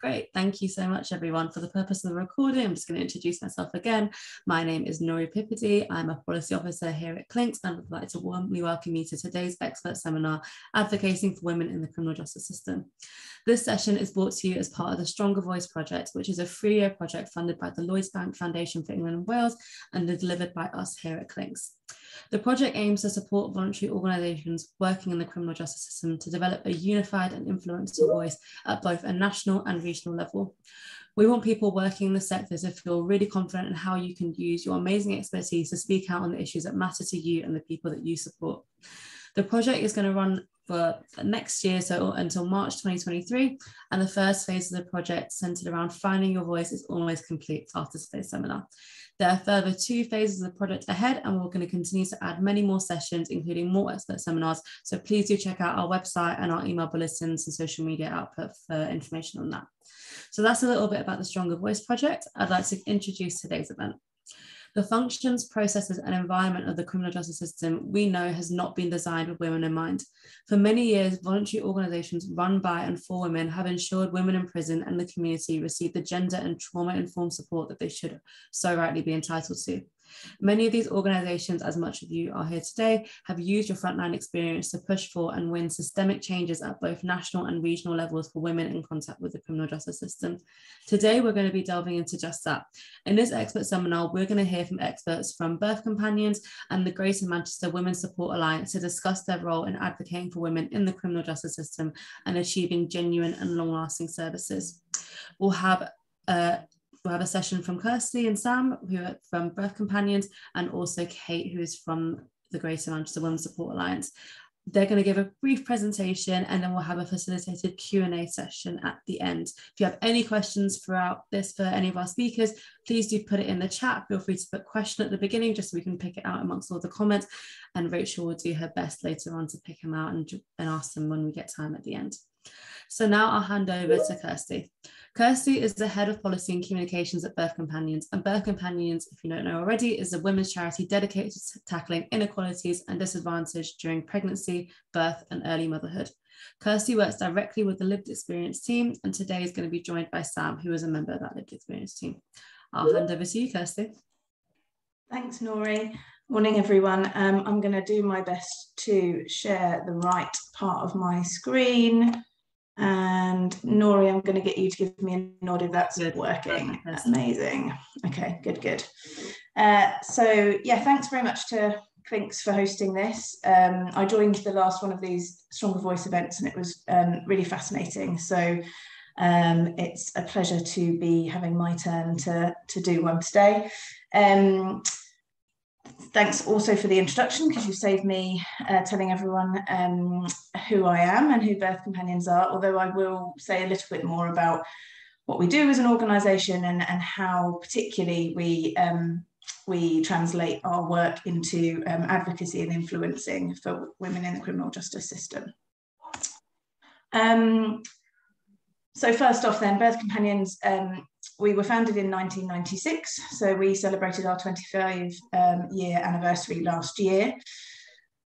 Great, thank you so much everyone. For the purpose of the recording, I'm just going to introduce myself again. My name is Nori Pipidi. I'm a policy officer here at Clinks and would like to warmly welcome you to today's expert seminar, Advocating for Women in the Criminal Justice System. This session is brought to you as part of the Stronger Voice project, which is a 3-year project funded by the Lloyds Bank Foundation for England and Wales and delivered by us here at Clinks. The project aims to support voluntary organisations working in the criminal justice system to develop a unified and influential voice at both a national and regional level. We want people working in the sector to feel really confident in how you can use your amazing expertise to speak out on the issues that matter to you and the people that you support. The project is going to run for next year, so until March 2023, and the first phase of the project centred around finding your voice is almost complete after today's seminar. There are further 2 phases of the project ahead, and we're going to continue to add many more sessions, including more expert seminars. So please do check out our website and our email bulletins and social media output for information on that. So that's a little bit about the Stronger Voice project. I'd like to introduce today's event. The functions, processes, and environment of the criminal justice system we know has not been designed with women in mind. For many years, voluntary organisations run by and for women have ensured women in prison and the community receive the gender and trauma-informed support that they should so rightly be entitled to. Many of these organisations, as much of you are here today, have used your frontline experience to push for and win systemic changes at both national and regional levels for women in contact with the criminal justice system. Today, we're going to be delving into just that. In this expert seminar, we're going to hear from experts from Birth Companions and the Greater Manchester Women's Support Alliance to discuss their role in advocating for women in the criminal justice system and achieving genuine and long-lasting services. We'll have a session from Kirsty and Sam, who are from Birth Companions, and also Kate, who is from the Greater Manchester Women's Support Alliance. They're going to give a brief presentation, and then we'll have a facilitated Q&A session at the end. If you have any questions throughout this for any of our speakers, please do put it in the chat. Feel free to put a question at the beginning, just so we can pick it out amongst all the comments, and Rachel will do her best later on to pick them out and ask them when we get time at the end. So now I'll hand over to Kirsty. Kirsty is the Head of Policy and Communications at Birth Companions, and Birth Companions, if you don't know already, is a women's charity dedicated to tackling inequalities and disadvantage during pregnancy, birth, and early motherhood. Kirsty works directly with the Lived Experience team, and today is going to be joined by Sam, who is a member of that Lived Experience team. I'll hand over to you, Kirsty. Thanks, Nori. Morning, everyone. I'm going to do my best to share the right part of my screen. And Nori, I'm going to get you to give me a nod if that's working. Amazing. Okay, good. So yeah, thanks very much to Clinks for hosting this. I joined the last one of these Stronger Voice events, and it was really fascinating. So it's a pleasure to be having my turn to do one today. Thanks also for the introduction, because you saved me telling everyone who I am and who Birth Companions are, although I will say a little bit more about what we do as an organisation and how particularly we translate our work into advocacy and influencing for women in the criminal justice system. So first off then, Birth Companions, we were founded in 1996, so we celebrated our 25-year anniversary last year.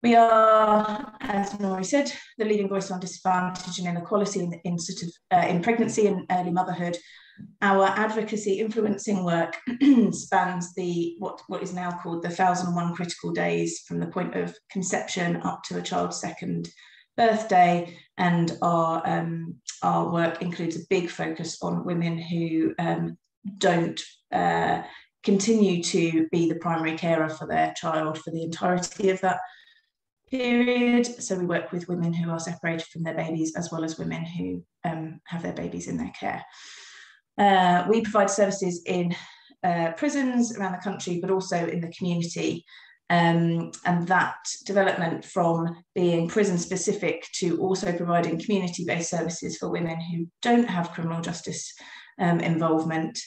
We are, as Nori said, the leading voice on disadvantage and inequality in pregnancy and early motherhood. Our advocacy influencing work spans what is now called the 1001 critical days from the point of conception up to a child's second birthday, and our work includes a big focus on women who don't continue to be the primary carer for their child for the entirety of that period. So we work with women who are separated from their babies, as well as women who have their babies in their care. We provide services in prisons around the country, but also in the community. And that development from being prison specific to also providing community-based services for women who don't have criminal justice involvement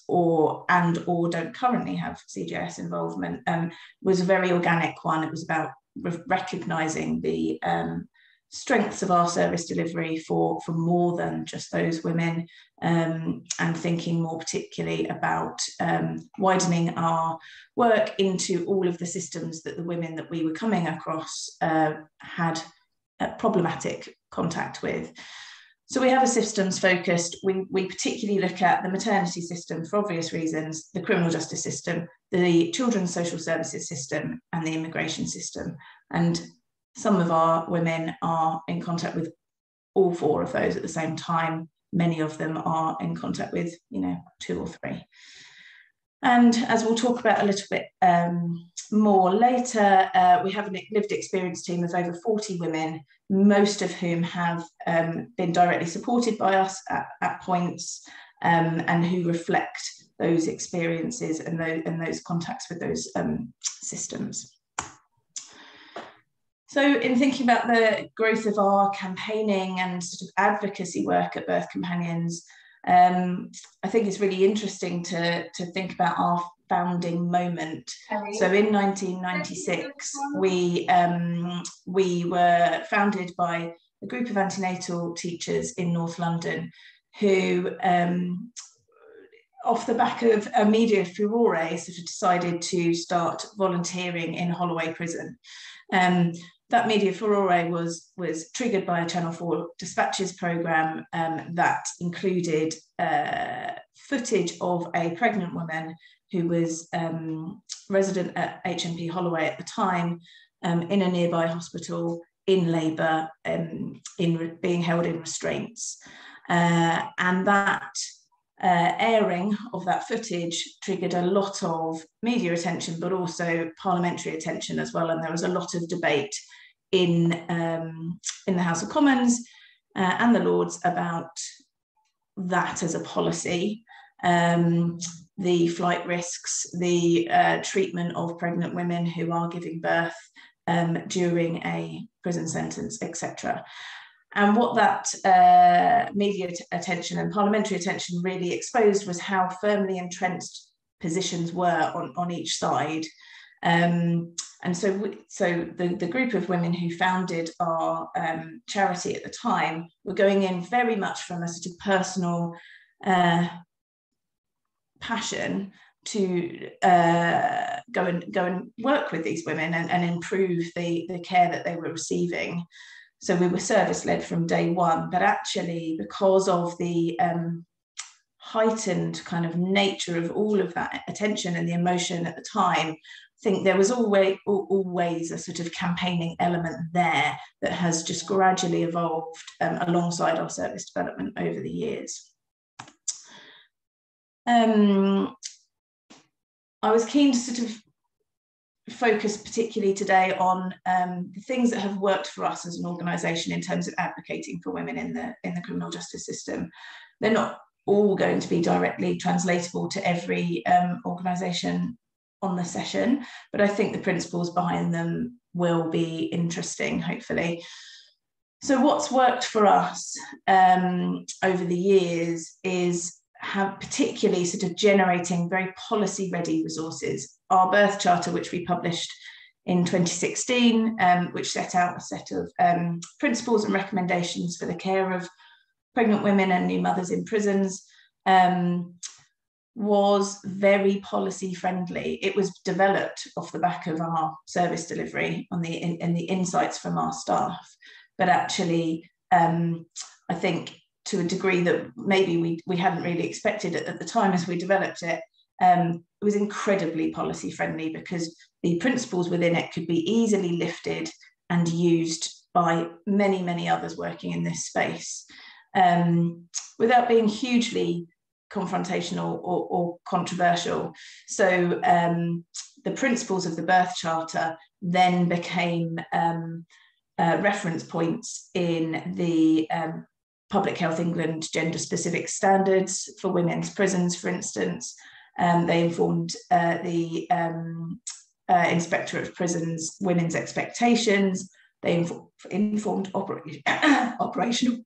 or don't currently have CJS involvement was a very organic one. It was about recognising the strengths of our service delivery for more than just those women, and thinking more particularly about widening our work into all of the systems that the women that we were coming across had problematic contact with. So we have a systems focused. We particularly look at the maternity system for obvious reasons, the criminal justice system, the children's social services system, and the immigration system. And some of our women are in contact with all four of those at the same time. Many of them are in contact with, 2 or 3. And as we'll talk about a little bit more later, we have a lived experience team of over 40 women, most of whom have been directly supported by us at points, and who reflect those experiences and those contacts with those systems. So in thinking about the growth of our campaigning and sort of advocacy work at Birth Companions, I think it's really interesting to think about our founding moment. So in 1996, we were founded by a group of antenatal teachers in North London who, off the back of a media furore, sort of decided to start volunteering in Holloway Prison. That media furore was triggered by a Channel 4 dispatches programme that included footage of a pregnant woman who was resident at HMP Holloway at the time, in a nearby hospital, in labour, being held in restraints. And that airing of that footage triggered a lot of media attention, but also parliamentary attention as well. And there was a lot of debate in the House of Commons and the Lords about that as a policy, the flight risks, the treatment of pregnant women who are giving birth during a prison sentence, etc. And what that media attention and parliamentary attention really exposed was how firmly entrenched positions were on each side. And so the group of women who founded our charity at the time were going in very much from a sort of personal passion to go and work with these women and improve the care that they were receiving. So we were service-led from day one, but actually because of the heightened kind of nature of all of that attention and the emotion at the time, I think there was always a sort of campaigning element there that has just gradually evolved alongside our service development over the years. I was keen to sort of focus particularly today on the things that have worked for us as an organisation in terms of advocating for women in the criminal justice system. They're not all going to be directly translatable to every organisation on the session, but I think the principles behind them will be interesting, hopefully. So what's worked for us over the years is particularly sort of generating very policy-ready resources. Our birth charter, which we published in 2016, which set out a set of principles and recommendations for the care of pregnant women and new mothers in prisons, was very policy friendly. It was developed off the back of our service delivery and the insights from our staff. But actually, I think to a degree that maybe we hadn't really expected at the time as we developed it, it was incredibly policy friendly because the principles within it could be easily lifted and used by many, many others working in this space without being hugely confrontational or controversial. So the principles of the birth charter then became reference points in the Public Health England gender-specific standards for women's prisons, for instance. They informed the Inspectorate of Prisons women's expectations. They informed operational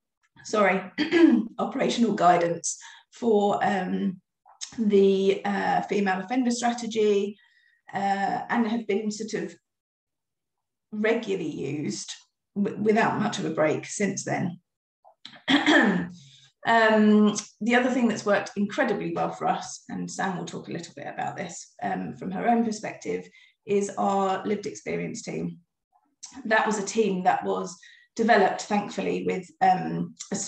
guidance for the female offender strategy, and have been sort of regularly used without much of a break since then. The other thing that's worked incredibly well for us, and Sam will talk a little bit about this from her own perspective, is our lived experience team. That was a team that was developed, thankfully, with a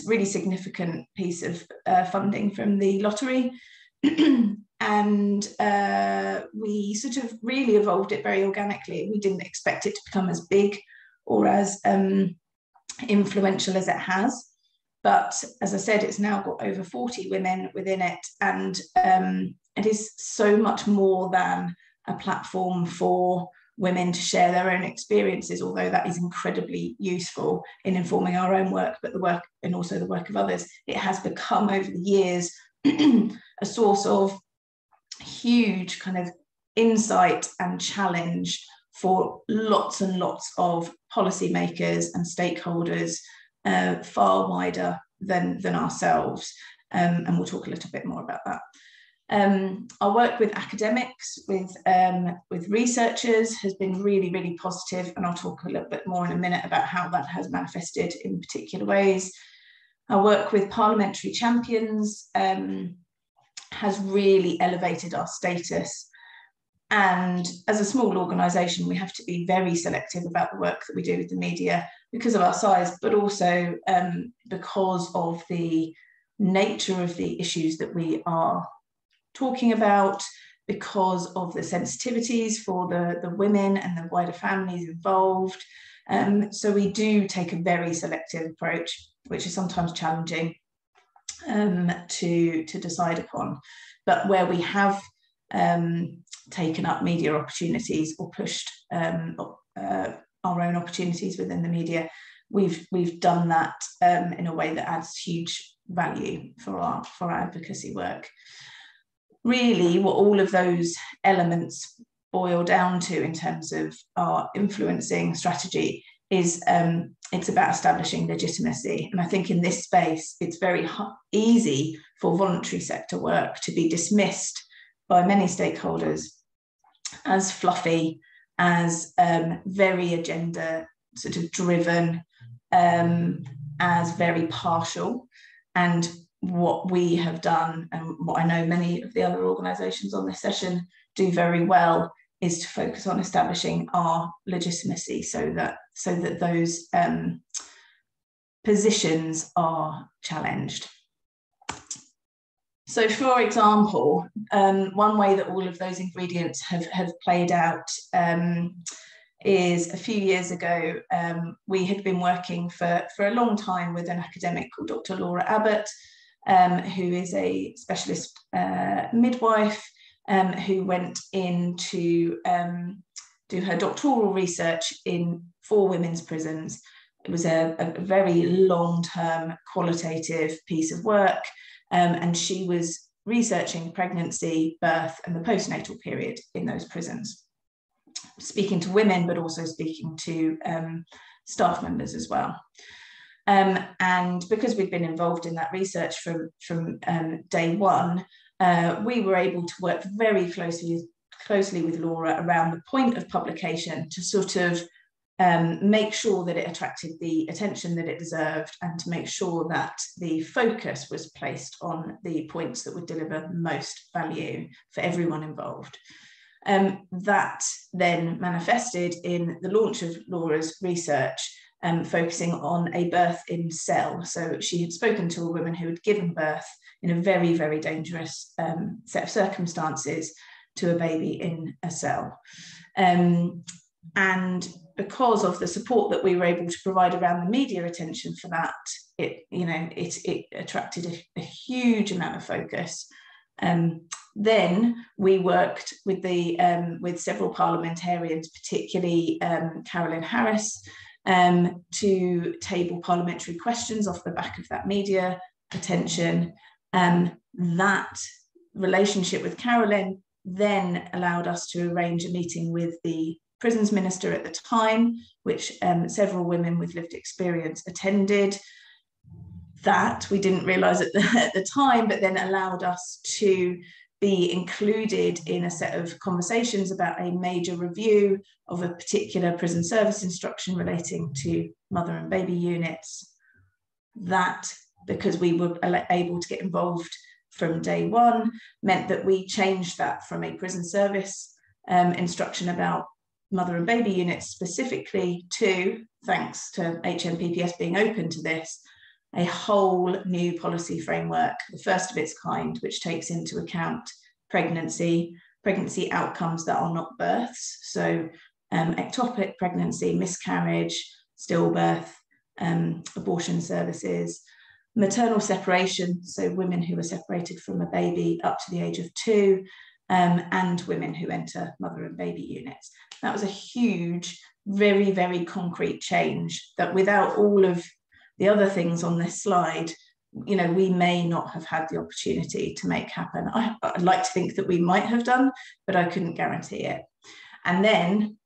really significant piece of funding from the lottery. And we sort of really evolved it very organically. We didn't expect it to become as big or as influential as it has. But as I said, it's now got over 40 women within it, and it is so much more than a platform for women to share their own experiences, although that is incredibly useful in informing our own work, but the work and also the work of others. It has become over the years a source of huge kind of insight and challenge for lots and lots of policymakers and stakeholders, far wider than ourselves. And we'll talk a little bit more about that. Our work with academics, with researchers, has been really, really positive, and I'll talk a little bit more in a minute about how that has manifested in particular ways. Our work with parliamentary champions has really elevated our status. And as a small organisation, we have to be very selective about the work that we do with the media because of our size, but also because of the nature of the issues that we are talking about, because of the sensitivities for the women and the wider families involved. So we do take a very selective approach, which is sometimes challenging to decide upon. But where we have taken up media opportunities or pushed our own opportunities within the media, we've done that in a way that adds huge value for our advocacy work. Really, what all of those elements boil down to in terms of our influencing strategy is it's about establishing legitimacy. And I think in this space, it's very easy for voluntary sector work to be dismissed by many stakeholders as fluffy, as very agenda sort of driven, as very partial. And what we have done, and what I know many of the other organisations on this session do very well, is to focus on establishing our legitimacy so that those positions are challenged. So, for example, one way that all of those ingredients have played out is a few years ago, we had been working for a long time with an academic called Dr. Laura Abbott, who is a specialist midwife, who went in to do her doctoral research in 4 women's prisons. It was a very long-term qualitative piece of work, and she was researching pregnancy, birth, and the postnatal period in those prisons, speaking to women, but also speaking to staff members as well. And because we'd been involved in that research from day one, we were able to work very closely with Laura around the point of publication to sort of make sure that it attracted the attention that it deserved, and to make sure that the focus was placed on the points that would deliver most value for everyone involved. That then manifested in the launch of Laura's research, focusing on a birth in cell. So she had spoken to a woman who had given birth in a very, very dangerous set of circumstances to a baby in a cell. And because of the support that we were able to provide around the media attention for that, it attracted a huge amount of focus. Then we worked with several parliamentarians, particularly Carolyn Harris, to table parliamentary questions off the back of that media attention. That relationship with Carolyn then allowed us to arrange a meeting with the prisons minister at the time, which several women with lived experience attended. That we didn't realise at the time, but then allowed us to be included in a set of conversations about a major review of a particular prison service instruction relating to mother and baby units. That, because we were able to get involved from day one, meant that we changed that from a prison service instruction about mother and baby units specifically to, thanks to HMPPS being open to this, a whole new policy framework, the first of its kind, which takes into account pregnancy outcomes that are not births. So ectopic pregnancy, miscarriage, stillbirth, abortion services, maternal separation, so women who are separated from a baby up to the age of 2, and women who enter mother and baby units. That was a huge, very, very concrete change that without all of the other things on this slide, you know, we may not have had the opportunity to make happen. I'd like to think that we might have done, but I couldn't guarantee it. And then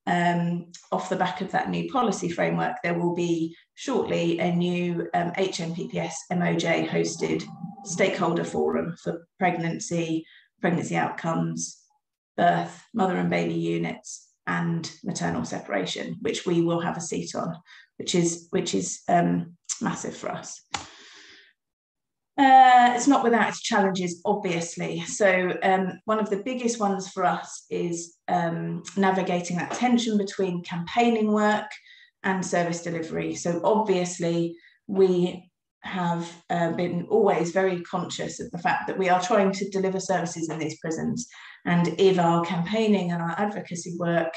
off the back of that new policy framework, there will be shortly a new HMPPS MOJ hosted stakeholder forum for pregnancy outcomes, birth, mother and baby units, and maternal separation, which we will have a seat on, which is massive for us. It's not without its challenges, obviously. So one of the biggest ones for us is navigating that tension between campaigning work and service delivery. So obviously we have been always very conscious of the fact that we are trying to deliver services in these prisons. And if our campaigning and our advocacy work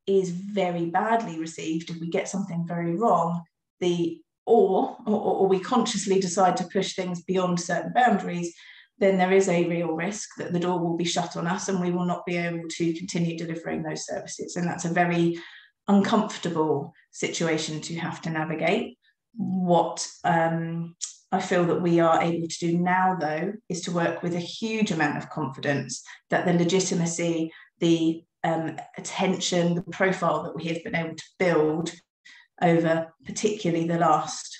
is very badly received, if we get something very wrong, or we consciously decide to push things beyond certain boundaries, then there is a real risk that the door will be shut on us and we will not be able to continue delivering those services. And that's a very uncomfortable situation to have to navigate. What I feel that we are able to do now, though, is to work with a huge amount of confidence that the legitimacy, the attention, the profile that we have been able to build over particularly the last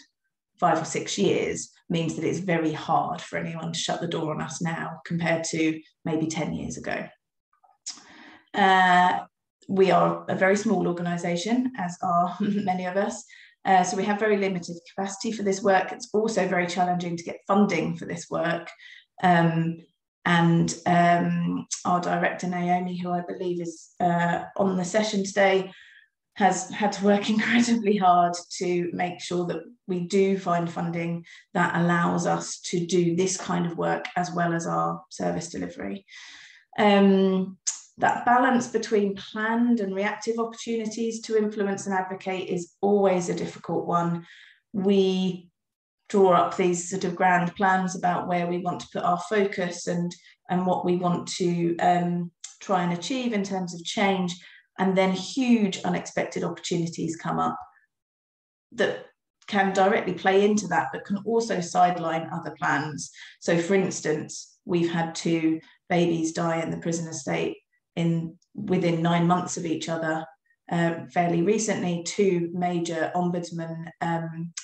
5 or 6 years means that it's very hard for anyone to shut the door on us now compared to maybe 10 years ago. We are a very small organisation, as are many of us, so we have very limited capacity for this work. It's also very challenging to get funding for this work. And our director, Naomi, who I believe is on the session today, has had to work incredibly hard to make sure that we do find funding that allows us to do this kind of work as well as our service delivery. That balance between planned and reactive opportunities to influence and advocate is always a difficult one. We draw up these sort of grand plans about where we want to put our focus and what we want to try and achieve in terms of change. And then huge unexpected opportunities come up that can directly play into that, but can also sideline other plans. So for instance, we've had 2 babies die in the prison estate within 9 months of each other. Fairly recently, 2 major ombudsman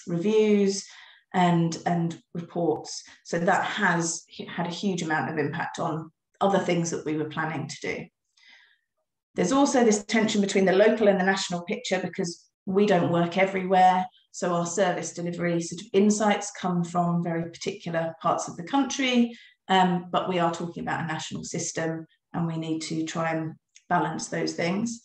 reviews and reports. So that has had a huge amount of impact on other things that we were planning to do. There's also this tension between the local and the national picture because we don't work everywhere. So our service delivery sort of insights come from very particular parts of the country, but we are talking about a national system and we need to try and balance those things.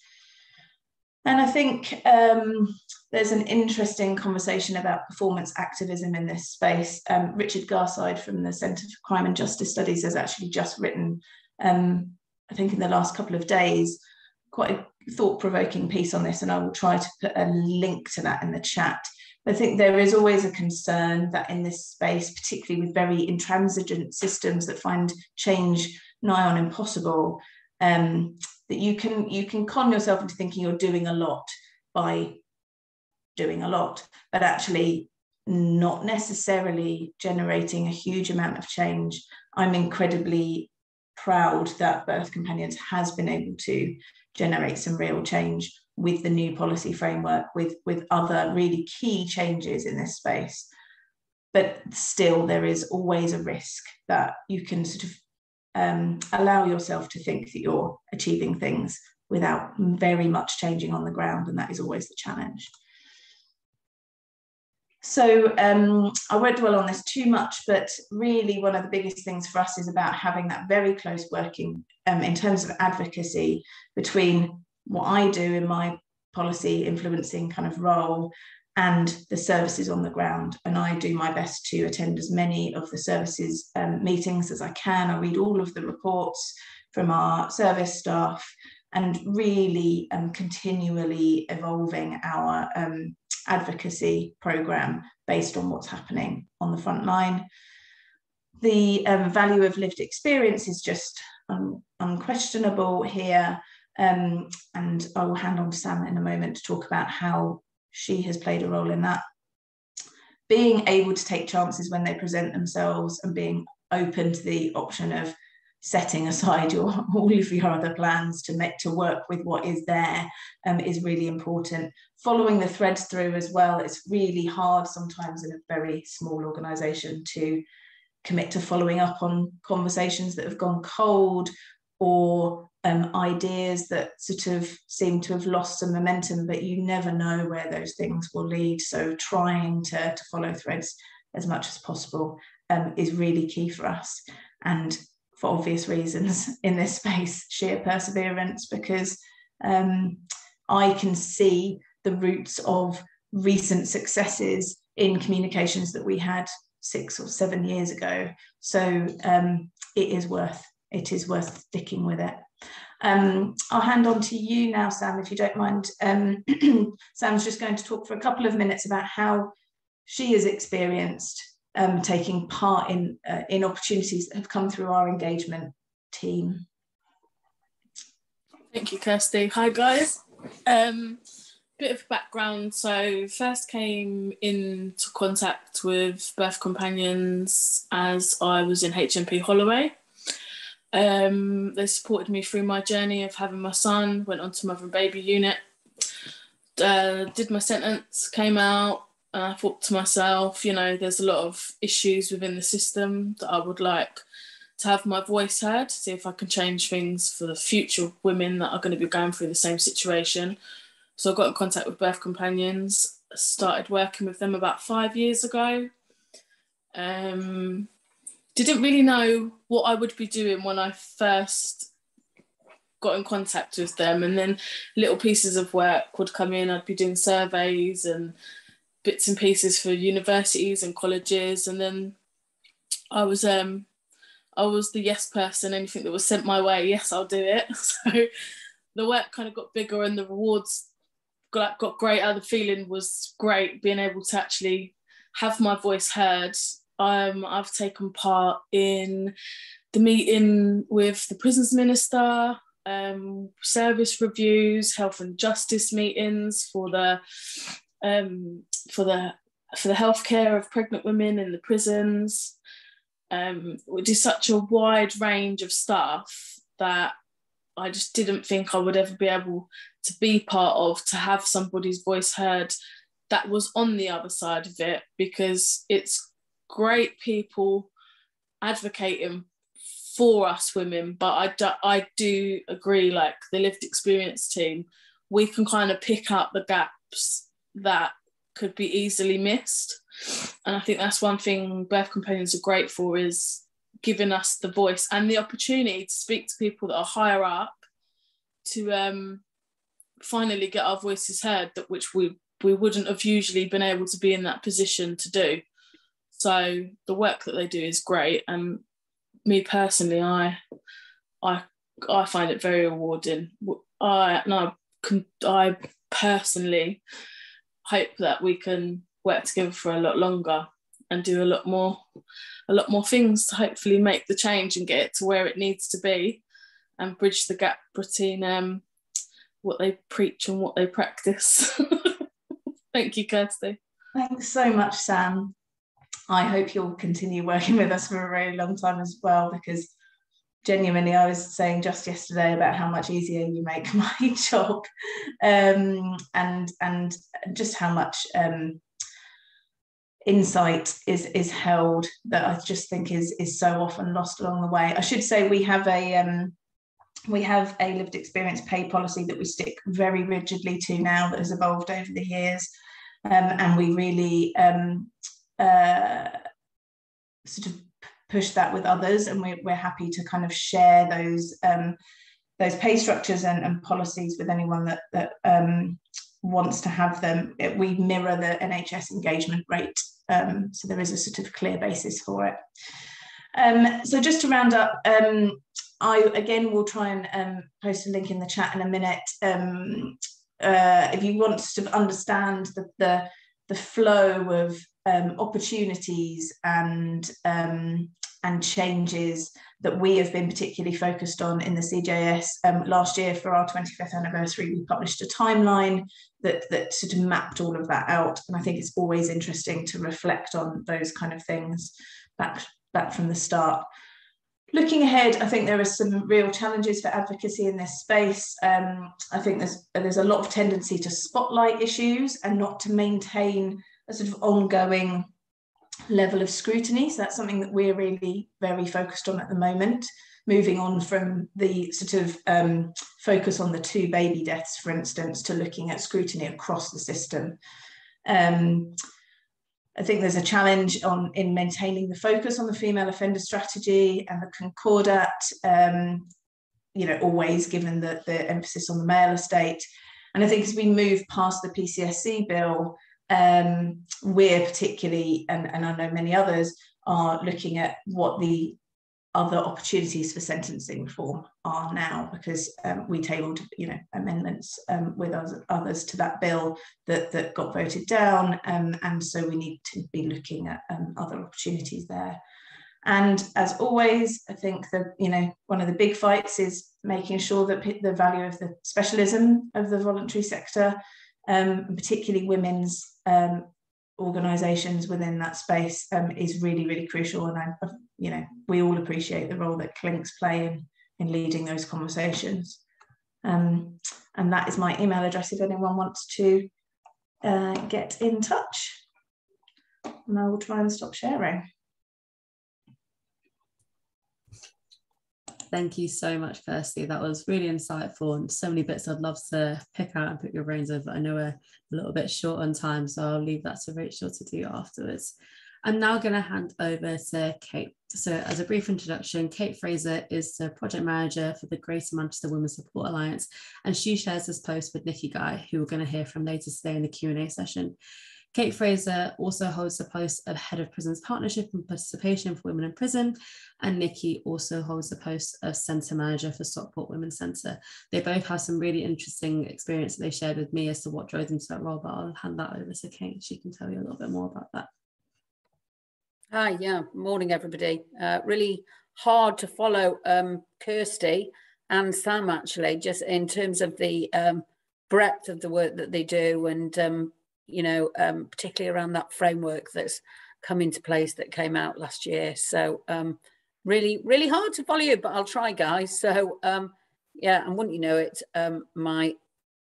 And I think there's an interesting conversation about performance activism in this space. Richard Garside from the Centre for Crime and Justice Studies has actually just written, I think in the last couple of days, quite a thought-provoking piece on this, and I will try to put a link to that in the chat. I think there is always a concern that in this space, particularly with very intransigent systems that find change nigh on impossible, that you can con yourself into thinking you're doing a lot by doing a lot, but actually not necessarily generating a huge amount of change. I'm incredibly proud that Birth Companions has been able to generate some real change with the new policy framework, with other really key changes in this space. But still, there is always a risk that you can sort of allow yourself to think that you're achieving things without very much changing on the ground, and that is always the challenge. So I won't dwell on this too much, but really one of the biggest things for us is about having that very close working in terms of advocacy between what I do in my policy influencing kind of role and the services on the ground. And I do my best to attend as many of the services meetings as I can. I read all of the reports from our service staff and really continually evolving our advocacy programme based on what's happening on the front line. The value of lived experience is just unquestionable here, and I will hand on to Sam in a moment to talk about how she has played a role in that. Being able to take chances when they present themselves and being open to the option of setting aside all of your other plans to work with what is there is really important. Following the threads through as well, it's really hard sometimes in a very small organisation to commit to following up on conversations that have gone cold or ideas that sort of seem to have lost some momentum, but you never know where those things will lead. So trying to follow threads as much as possible is really key for us. And for obvious reasons in this space, sheer perseverance, because I can see the roots of recent successes in communications that we had 6 or 7 years ago. So it is worth sticking with it. I'll hand on to you now, Sam, if you don't mind. Sam's just going to talk for a couple of minutes about how she has experienced taking part in opportunities that have come through our engagement team. Thank you, Kirsty. Hi, guys. Bit of background. So first came into contact with Birth Companions as I was in HMP Holloway. They supported me through my journey of having my son, went on to mother and baby unit, did my sentence, came out. I thought to myself, you know, there's a lot of issues within the system that I would like to have my voice heard, see if I can change things for the future women that are going to be going through the same situation. So I got in contact with Birth Companions, started working with them about 5 years ago. Didn't really know what I would be doing when I first got in contact with them, and then little pieces of work would come in. I'd be doing surveys and bits and pieces for universities and colleges, and then I was the yes person. Anything that was sent my way, yes, I'll do it. So the work kind of got bigger and the rewards got greater. The feeling was great, being able to actually have my voice heard. I've taken part in the meeting with the prisons minister, service reviews, health and justice meetings for the healthcare of pregnant women in the prisons. We do such a wide range of stuff that I just didn't think I would ever be able to be part of, to have somebody's voice heard that was on the other side of it, because it's great people advocating for us women, but I do agree, like the lived experience team, we can kind of pick up the gaps that could be easily missed. And I think that's one thing Birth Companions are great for, is giving us the voice and the opportunity to speak to people that are higher up, to finally get our voices heard, that which we wouldn't have usually been able to be in that position to do. So the work that they do is great, and me personally, I find it very rewarding. I personally hope that we can work together for a lot longer and do a lot more things to hopefully make the change and get it to where it needs to be, and bridge the gap between what they preach and what they practice. Thank you, Kirsty. Thanks so much, Sam. I hope you'll continue working with us for a very long time as well, because genuinely, I was saying just yesterday about how much easier you make my job, and just how much insight is held that I just think is so often lost along the way. I should say we have a lived experience pay policy that we stick very rigidly to now, that has evolved over the years. and we really sort of push that with others, and we're happy to kind of share those pay structures and policies with anyone that wants to have them. We mirror the NHS engagement rate, so there is a sort of clear basis for it. So just to round up, I again will try and post a link in the chat in a minute. If you want to sort of understand the flow of opportunities and changes that we have been particularly focused on in the CJS, last year for our 25th anniversary, we published a timeline that sort of mapped all of that out. And I think it's always interesting to reflect on those kind of things back from the start. Looking ahead, I think there are some real challenges for advocacy in this space. I think there's a lot of tendency to spotlight issues and not to maintain a sort of ongoing level of scrutiny. So that's something that we're really very focused on at the moment, moving on from the sort of focus on the 2 baby deaths, for instance, to looking at scrutiny across the system. I think there's a challenge in maintaining the focus on the female offender strategy and the Concordat, always given the emphasis on the male estate. And I think as we move past the PCSC bill, we're particularly, and I know many others, are looking at what the other opportunities for sentencing reform are now, because we tabled amendments with others to that bill that got voted down, and so we need to be looking at other opportunities there. And as always, I think that one of the big fights is making sure that the value of the specialism of the voluntary sector, particularly women's organisations within that space, is really, really crucial. And we all appreciate the role that Clinks play in leading those conversations. And that is my email address if anyone wants to get in touch. And I will try and stop sharing. Thank you so much, Kirsty. That was really insightful and so many bits I'd love to pick out and pick your brains over. I know we're a little bit short on time, so I'll leave that to Rachel to do afterwards. I'm now going to hand over to Kate. So as a brief introduction, Kate Fraser is the project manager for the Greater Manchester Women's Support Alliance, and she shares this post with Nikki Guy, who we're going to hear from later today in the Q&A session. Kate Fraser also holds the post of Head of Prisons Partnership and Participation for Women in Prison, and Nikki also holds the post of Centre Manager for Stockport Women's Centre. They both have some really interesting experience that they shared with me as to what drove them to that role, but I'll hand that over to Kate. She can tell you a little bit more about that. Hi, morning everybody. Really hard to follow Kirsty and Sam actually, just in terms of the breadth of the work that they do, and particularly around that framework that's come into place that came out last year. So really, really hard to follow you, but I'll try, guys. So and wouldn't you know it,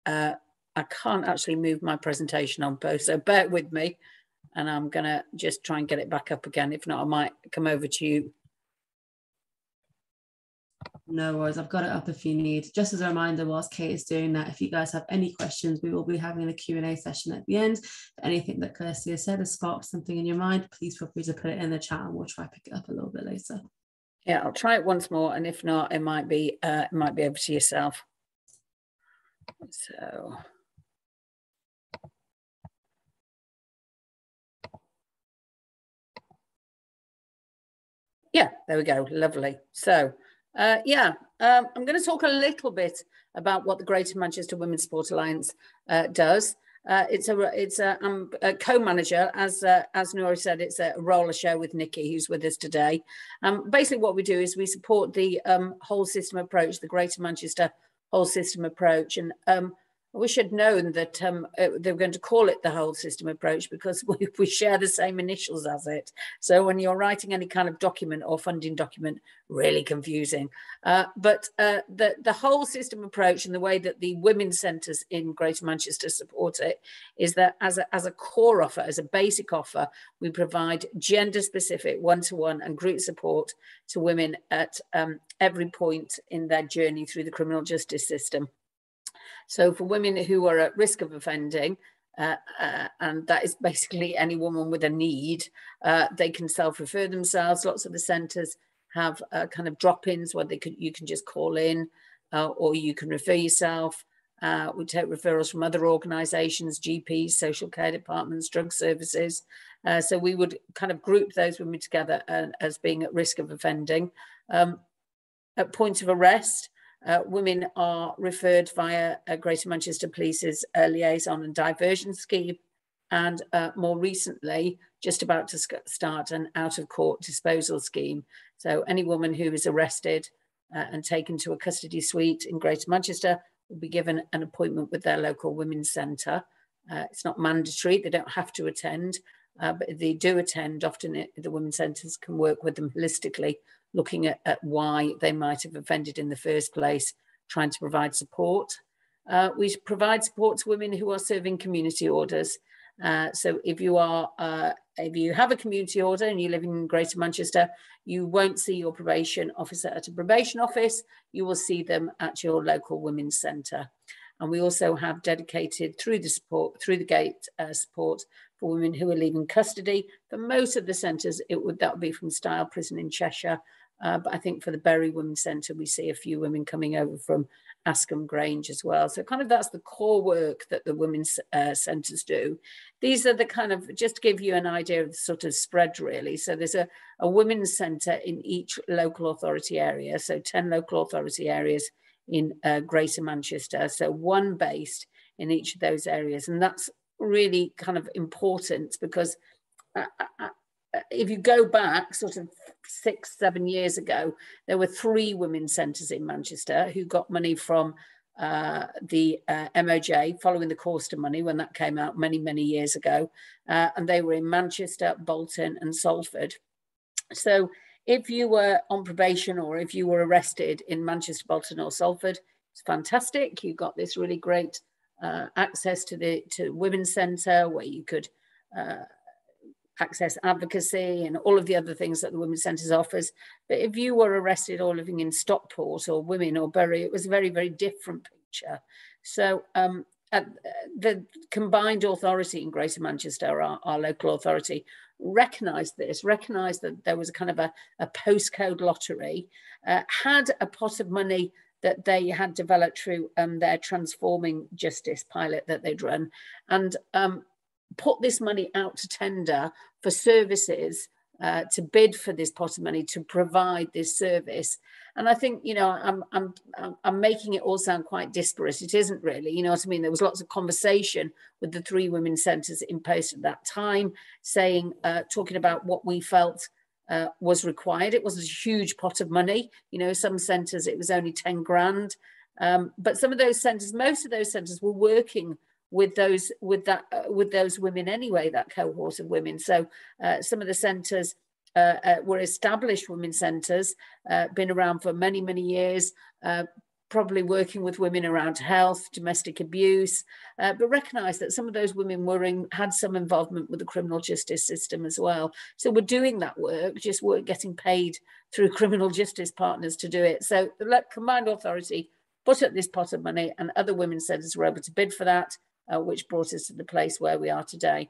I can't actually move my presentation on post, so bear with me, and I'm gonna just try and get it back up again. If not, I might come over to you. No worries, I've got it up if you need. Just as a reminder, whilst Kate is doing that, if you guys have any questions, we will be having a Q&A session at the end. If anything that Kirsty has said has sparked something in your mind, please feel free to put it in the chat and we'll try to pick it up a little bit later. Yeah, I'll try it once more, and if not, it might be over to yourself. So yeah, there we go, lovely. So I'm going to talk a little bit about what the Greater Manchester Women's Support Alliance does. I'm a co-manager, as Nora said. It's a role I share with Nikki, who's with us today. Basically, what we do is we support the whole system approach, the Greater Manchester whole system approach, and I wish I'd known that they were going to call it the whole system approach, because we share the same initials as it. So when you're writing any kind of document or funding document, really confusing. But the whole system approach and the way that the women's centres in Greater Manchester support it is that as a core offer, as a basic offer, we provide gender-specific one-to-one and group support to women at every point in their journey through the criminal justice system. So for women who are at risk of offending, and that is basically any woman with a need. They can self-refer themselves. Lots of the centres have kind of drop-ins where you can just call in, or you can refer yourself. We take referrals from other organisations, GPs, social care departments, drug services. So we would kind of group those women together as being at risk of offending. At point of arrest, women are referred via Greater Manchester Police's liaison and diversion scheme, and more recently, just about to start an out-of-court disposal scheme. So any woman who is arrested and taken to a custody suite in Greater Manchester will be given an appointment with their local women's centre. It's not mandatory, they don't have to attend, but if they do attend, often the women's centres can work with them holistically, looking at why they might have offended in the first place, trying to provide support. We provide support to women who are serving community orders. So if you have a community order and you live in Greater Manchester, you won't see your probation officer at a probation office, you will see them at your local women's centre. And we also have dedicated through the gate support for women who are leaving custody. For most of the centres, that would be from Style Prison in Cheshire. But I think for the Bury Women's Centre, we see a few women coming over from Askham Grange as well. So kind of that's the core work that the women's centres do. These are the kind of, just to give you an idea of the sort of spread really. So there's a women's centre in each local authority area. So 10 local authority areas in Greater Manchester. So one based in each of those areas. And that's really kind of important because if you go back sort of 6-7 years ago, there were 3 women's centres in Manchester who got money from the MOJ following the Corster money when that came out many years ago. And they were in Manchester, Bolton and Salford. So if you were on probation or if you were arrested in Manchester, Bolton or Salford, it's fantastic. You got this really great access to Women's Centre where you could access advocacy and all of the other things that the Women's Centres offers. But if you were arrested or living in Stockport or Women or Bury, it was a very different picture. So the combined authority in Greater Manchester, our local authority, recognised that there was a kind of a postcode lottery, had a pot of money that they had developed through their Transforming Justice pilot that they'd run, and put this money out to tender for services, to bid for this pot of money to provide this service. And I think, you know, I'm making it all sound quite disparate. It isn't really, you know what I mean? There was lots of conversation with the 3 women's centres in post at that time, saying, talking about what we felt was required. It wasn't a huge pot of money. You know, some centres, it was only 10 grand. But some of those centres, most of those centres were working with those women anyway, that cohort of women. So some of the centres were established women's centres, been around for many years, probably working with women around health, domestic abuse, but recognised that some of those women had some involvement with the criminal justice system as well. So we're doing that work, just weren't getting paid through criminal justice partners to do it. So the combined authority put up this pot of money and other women's centres were able to bid for that, which brought us to the place where we are today.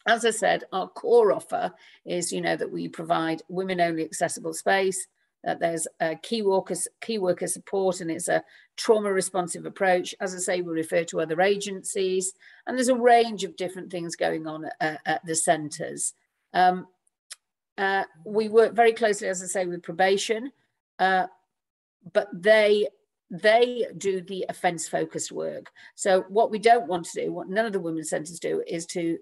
As I said, our core offer is, you know, that we provide women-only accessible space, that there's a key worker support, and it's a trauma-responsive approach. As I say, we refer to other agencies, and there's a range of different things going on at the centres. We work very closely, as I say, with probation, but they do the offence-focused work. So what we don't want to do, what none of the women's centres do, is to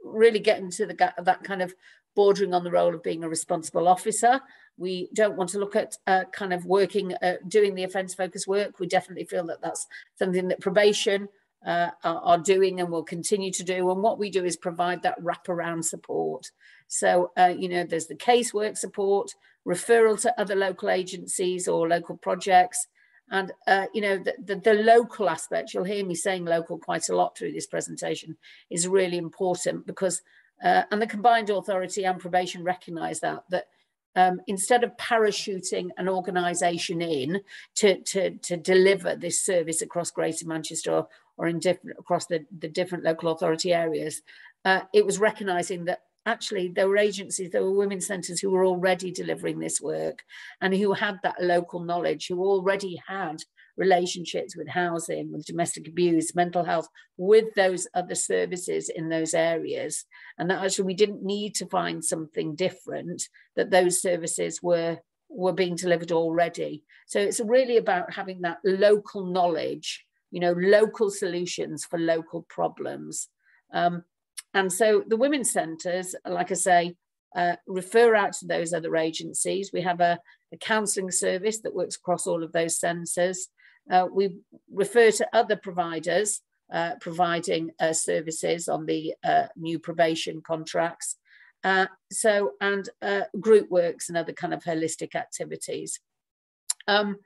really get into that kind of bordering on the role of being a responsible officer. We don't want to look at kind of working, doing the offence-focused work. We definitely feel that that's something that probation are doing and will continue to do. And what we do is provide that wraparound support. So, you know, there's the casework support, referral to other local agencies or local projects. And, you know, the local aspect, you'll hear me saying local quite a lot through this presentation, is really important because, and the combined authority and probation recognise that instead of parachuting an organisation in to deliver this service across Greater Manchester or in different across the different local authority areas, it was recognising that actually there were agencies, there were women's centres who were already delivering this work and who had that local knowledge, who already had relationships with housing, with domestic abuse, mental health, with those other services in those areas. And that actually we didn't need to find something different, that those services were being delivered already. So it's really about having that local knowledge, you know, local solutions for local problems. And so the women's centres, like I say, refer out to those other agencies. We have a counselling service that works across all of those centres. We refer to other providers providing services on the new probation contracts. And group works and other kind of holistic activities. And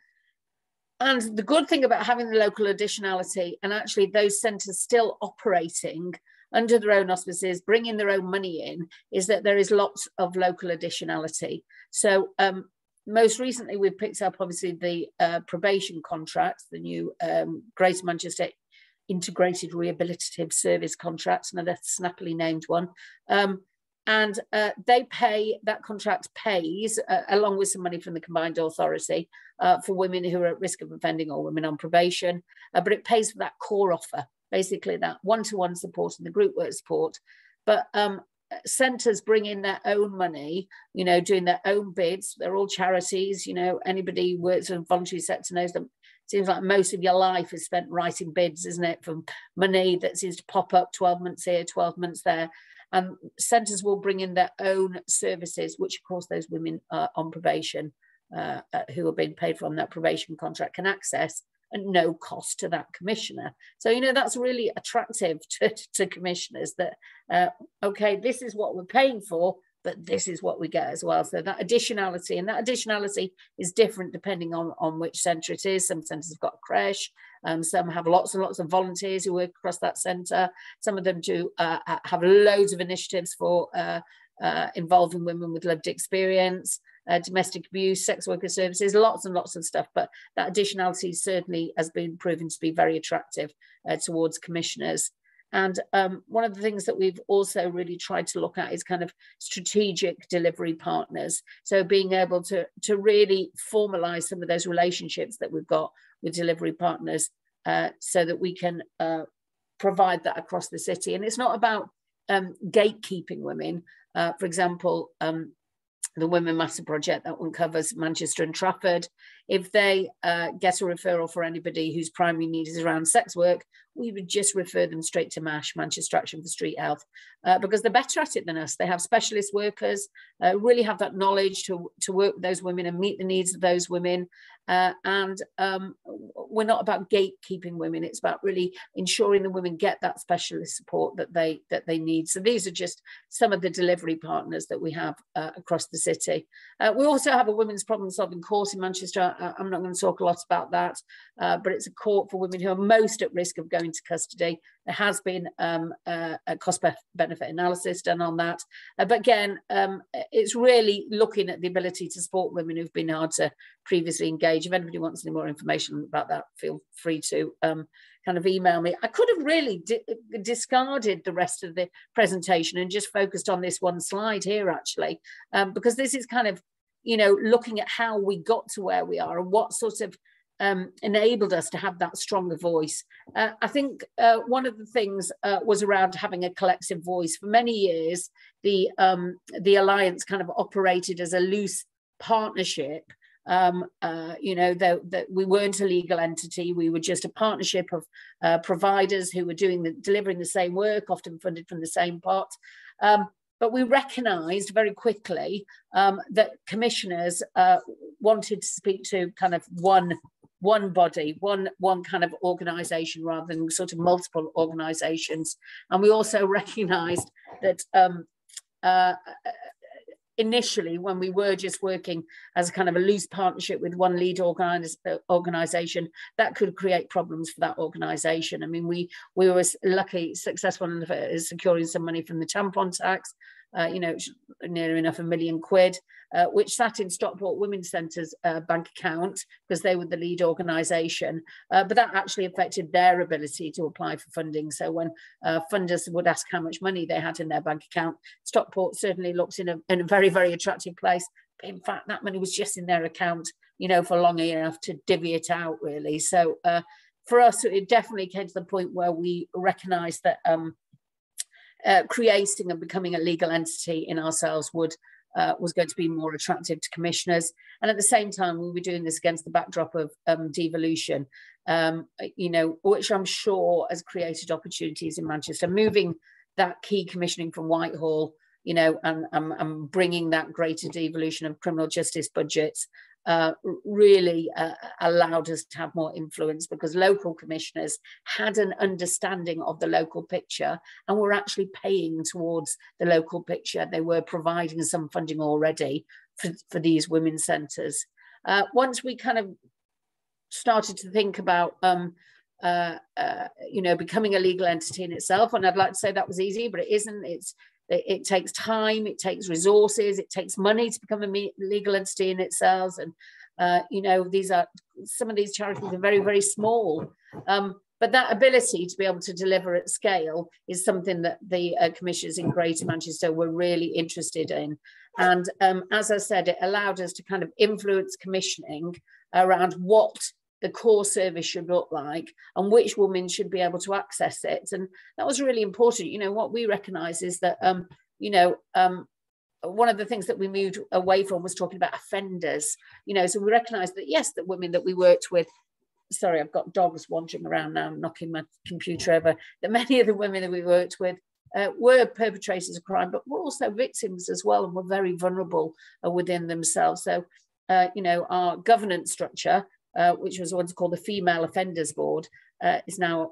the good thing about having the local additionality and actually those centres still operating under their own auspices, bringing their own money in, is that there is lots of local additionality. So most recently we've picked up obviously the probation contracts, the new Greater Manchester Integrated Rehabilitative Service contracts, another snappily named one. And they pay, that contract pays, along with some money from the combined authority, for women who are at risk of offending or women on probation, but it pays for that core offer, basically that one-to-one support and the group work support. But centres bring in their own money, you know, doing their own bids. They're all charities, you know, anybody who works in the voluntary sector knows them. It seems like most of your life is spent writing bids, isn't it, for money that seems to pop up 12 months here, 12 months there. And centres will bring in their own services, which of course those women on probation who are being paid from that probation contract can access at no cost to that commissioner. So, you know, that's really attractive to commissioners that, okay, this is what we're paying for, but this is what we get as well. So that additionality, and that additionality is different depending on which centre it is. Some centres have got a creche, some have lots and lots of volunteers who work across that centre. Some of them do have loads of initiatives for involving women with lived experience, domestic abuse, sex worker services, lots and lots of stuff. But that additionality certainly has been proven to be very attractive towards commissioners. And one of the things that we've also really tried to look at is kind of strategic delivery partners. So being able to really formalise some of those relationships that we've got with delivery partners so that we can provide that across the city. And it's not about gatekeeping women. For example, the Women Matter Project, that one covers Manchester and Trafford. If they get a referral for anybody whose primary need is around sex work, we would just refer them straight to MASH, Manchester Action for Street Health, because they're better at it than us. They have specialist workers, really have that knowledge to work with those women and meet the needs of those women. And we're not about gatekeeping women. It's about really ensuring the women get that specialist support that they need. So these are just some of the delivery partners that we have across the city. We also have a women's problem solving course in Manchester. I'm not going to talk a lot about that, but it's a court for women who are most at risk of going to custody. There has been a cost benefit analysis done on that. But again, it's really looking at the ability to support women who've been hard to previously engage. If anybody wants any more information about that, feel free to kind of email me. I could have really discarded the rest of the presentation and just focused on this one slide here, actually, because this is kind of, you know, looking at how we got to where we are and what sort of enabled us to have that stronger voice. I think one of the things was around having a collective voice. For many years, the Alliance kind of operated as a loose partnership. You know, that we weren't a legal entity. We were just a partnership of providers who were delivering the same work, often funded from the same pot. But we recognised very quickly that commissioners wanted to speak to kind of one body, one kind of organisation rather than sort of multiple organisations. And we also recognised that initially, when we were just working as a kind of a loose partnership with one lead organisation, that could create problems for that organisation. I mean, we were lucky, successful in securing some money from the tampon tax, you know, near enough £1 million, which sat in Stockport Women's Centre's bank account because they were the lead organisation. But that actually affected their ability to apply for funding. So when funders would ask how much money they had in their bank account, Stockport certainly looked in a very, very attractive place. But in fact, that money was just in their account, you know, for long enough to divvy it out, really. So for us, it definitely came to the point where we recognised that creating and becoming a legal entity in ourselves was going to be more attractive to commissioners. And at the same time, we were doing this against the backdrop of devolution, you know, which I'm sure has created opportunities in Manchester, moving that key commissioning from Whitehall, you know, and bringing that greater devolution of criminal justice budgets really allowed us to have more influence, because local commissioners had an understanding of the local picture and were actually paying towards the local picture. They were providing some funding already for these women's centres. Once we kind of started to think about you know, becoming a legal entity in itself, and I'd like to say that was easy, but it isn't. It takes time, it takes resources, it takes money to become a legal entity in itself. And, you know, some of these charities are very, very small. But that ability to be able to deliver at scale is something that the commissioners in Greater Manchester were really interested in. And as I said, it allowed us to kind of influence commissioning around what the core service should look like and which women should be able to access it. And that was really important. You know, what we recognise is that, you know, one of the things that we moved away from was talking about offenders, you know, so we recognised that, yes, the women that we worked with, sorry, I've got dogs wandering around now, knocking my computer over, that many of the women that we worked with were perpetrators of crime, but were also victims as well, and were very vulnerable within themselves. So, you know, our governance structure, which was once called the Female Offenders Board, is now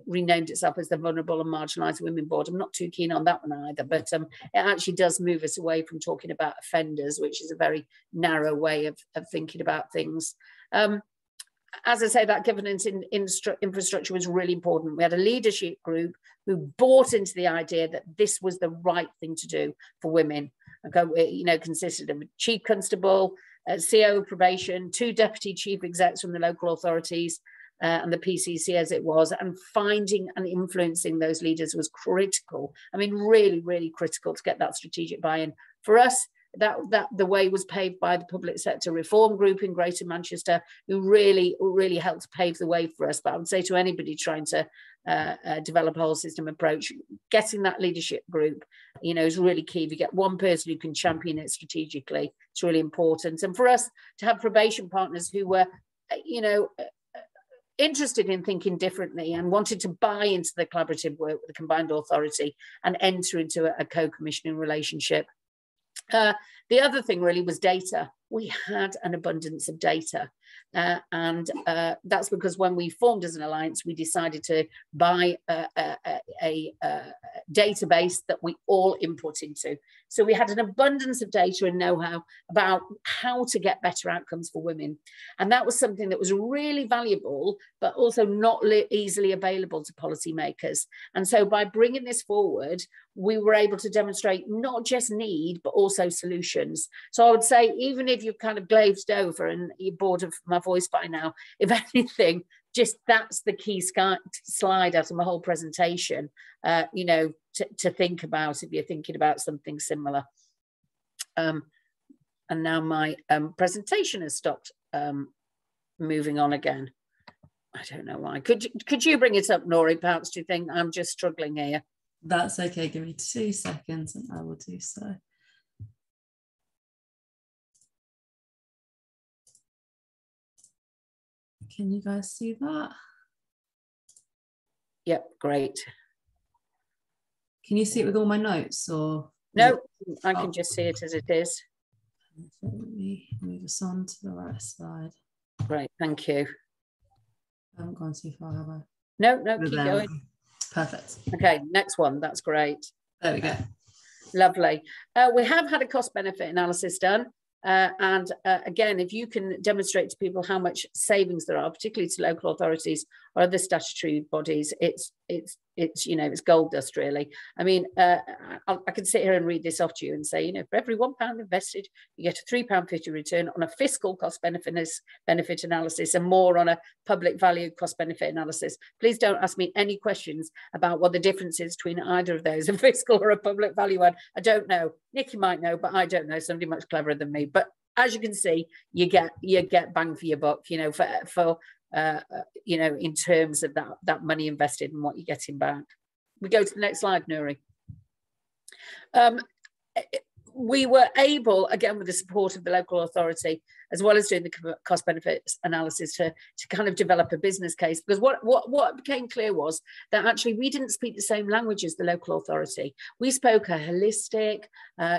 renamed itself as the Vulnerable and Marginalised Women Board. I'm not too keen on that one either, but it actually does move us away from talking about offenders, which is a very narrow way of thinking about things. As I say, that governance infrastructure was really important. We had a leadership group who bought into the idea that this was the right thing to do for women. Okay, you know, consisted of a chief constable, CO of probation, 2 deputy chief execs from the local authorities, and the PCC as it was, and finding and influencing those leaders was critical. I mean, really, really critical to get that strategic buy-in. For us, that the way was paved by the public sector reform group in Greater Manchester, who really, really helped pave the way for us. But I would say to anybody trying to develop a whole system approach, getting that leadership group, you know, is really key. If you get one person who can champion it strategically, it's really important. And for us to have probation partners who were, you know, interested in thinking differently and wanted to buy into the collaborative work with the combined authority and enter into a co-commissioning relationship. The other thing really was data. We had an abundance of data, and that's because when we formed as an alliance, we decided to buy a database that we all input into. So we had an abundance of data and know-how about how to get better outcomes for women. And that was something that was really valuable, but also not easily available to policymakers. And so by bringing this forward, we were able to demonstrate not just need, but also solutions. So I would say, even if you've kind of glazed over and you're bored of my voice by now, if anything, just that's the key slide out of my whole presentation, you know, to think about if you're thinking about something similar. And now my presentation has stopped moving on again. I don't know why. Could you bring it up, Nori? Perhaps do you think I'm just struggling here? That's okay. Give me 2 seconds and I will do so. Can you guys see that? Yep, great. Can you see it with all my notes, or? No, I can just see it as it is. Let me move us on to the right slide. Great, thank you. I haven't gone too far, have I? No, keep going. Perfect. Okay, next one, that's great. There we go. Lovely. We have had a cost benefit analysis done. And again, if you can demonstrate to people how much savings there are, particularly to local authorities, or other statutory bodies, it's you know, it's gold dust really. I mean, I can sit here and read this off to you and say, you know, for every £1 invested, you get a £3.50 return on a fiscal cost benefit analysis, and more on a public value cost benefit analysis. Please don't ask me any questions about what the difference is between either of those, a fiscal or a public value one. I don't know. Nikki might know, but I don't know. Somebody much cleverer than me. But as you can see, you get bang for your buck, you know, for you know, in terms of that money invested and what you're getting back. We go to the next slide, Nuri. We were able, again, with the support of the local authority, as well as doing the cost benefits analysis, to kind of develop a business case. Because what became clear was that actually we didn't speak the same language as the local authority. We spoke a holistic,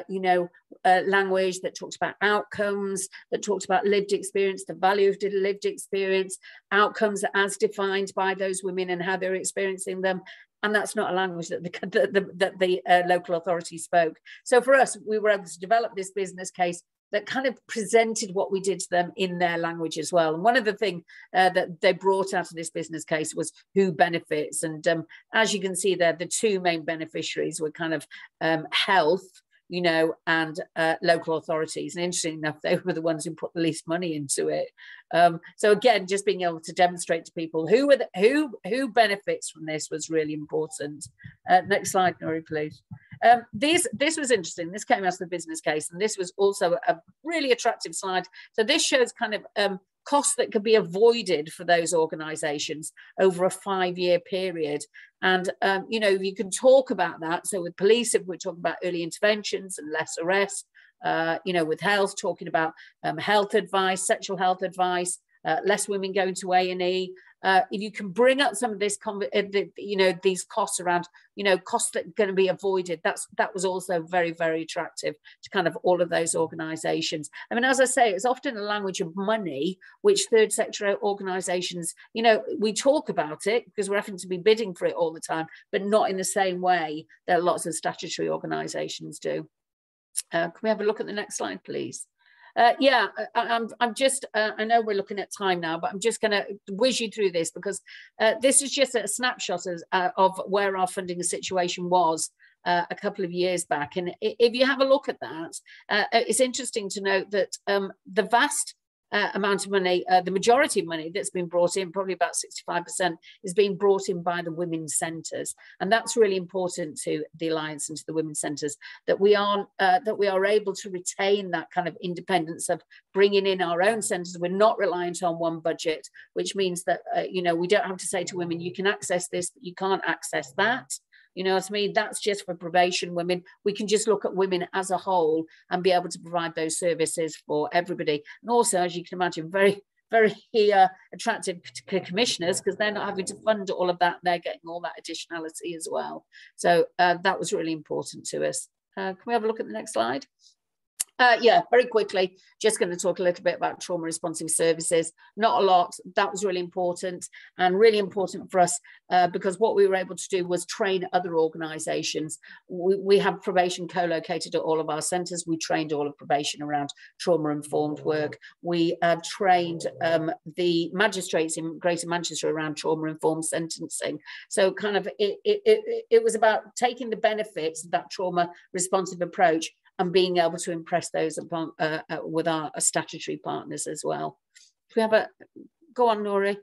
you know, language that talked about outcomes, that talked about lived experience, the value of lived experience, outcomes as defined by those women and how they're experiencing them. And that's not a language that the local authority spoke. So for us, we were able to develop this business case that kind of presented what we did to them in their language as well. And one of the things that they brought out of this business case was who benefits. And as you can see there, the two main beneficiaries were kind of health, you know, and local authorities. And interesting enough, they were the ones who put the least money into it. So again, just being able to demonstrate to people who benefits from this was really important. Next slide, Nuri, please. This was interesting. This came out of the business case, and this was also a really attractive slide. So this shows kind of costs that could be avoided for those organisations over a 5-year period. And, you know, you can talk about that. So with police, if we're talking about early interventions and less arrests, you know, with health, talking about health advice, sexual health advice, less women going to A&E. If you can bring up some of this, you know, these costs around, you know, costs that are going to be avoided, that was also very, very attractive to kind of all of those organisations. I mean, as I say, it's often a language of money, which third sector organisations, you know, we talk about it because we're having to be bidding for it all the time, but not in the same way that lots of statutory organisations do. Can we have a look at the next slide, please? Yeah, I'm just, I know we're looking at time now, but I'm just going to whiz you through this because this is just a snapshot of where our funding situation was a couple of years back. And if you have a look at that, it's interesting to note that the vast amount of money, the majority of money that's been brought in, probably about 65%, is being brought in by the women's centres, and that's really important to the Alliance and to the women's centres, that we are able to retain that kind of independence of bringing in our own centres. We're not reliant on one budget, which means that you know, we don't have to say to women, you can access this, but you can't access that. You know what I mean? That's just for probation women. We can just look at women as a whole and be able to provide those services for everybody. And also, as you can imagine, very, very attractive to commissioners because they're not having to fund all of that. They're getting all that additionality as well. So that was really important to us. Can we have a look at the next slide? Yeah, very quickly, just going to talk a little bit about trauma responsive services. Not a lot. That was really important and really important for us because what we were able to do was train other organisations. We have probation co-located at all of our centres. We trained all of probation around trauma-informed work. We trained the magistrates in Greater Manchester around trauma-informed sentencing. So kind of it was about taking the benefits of that trauma responsive approach and being able to impress those upon, with our statutory partners as well. Do we have a, go on, Nuri.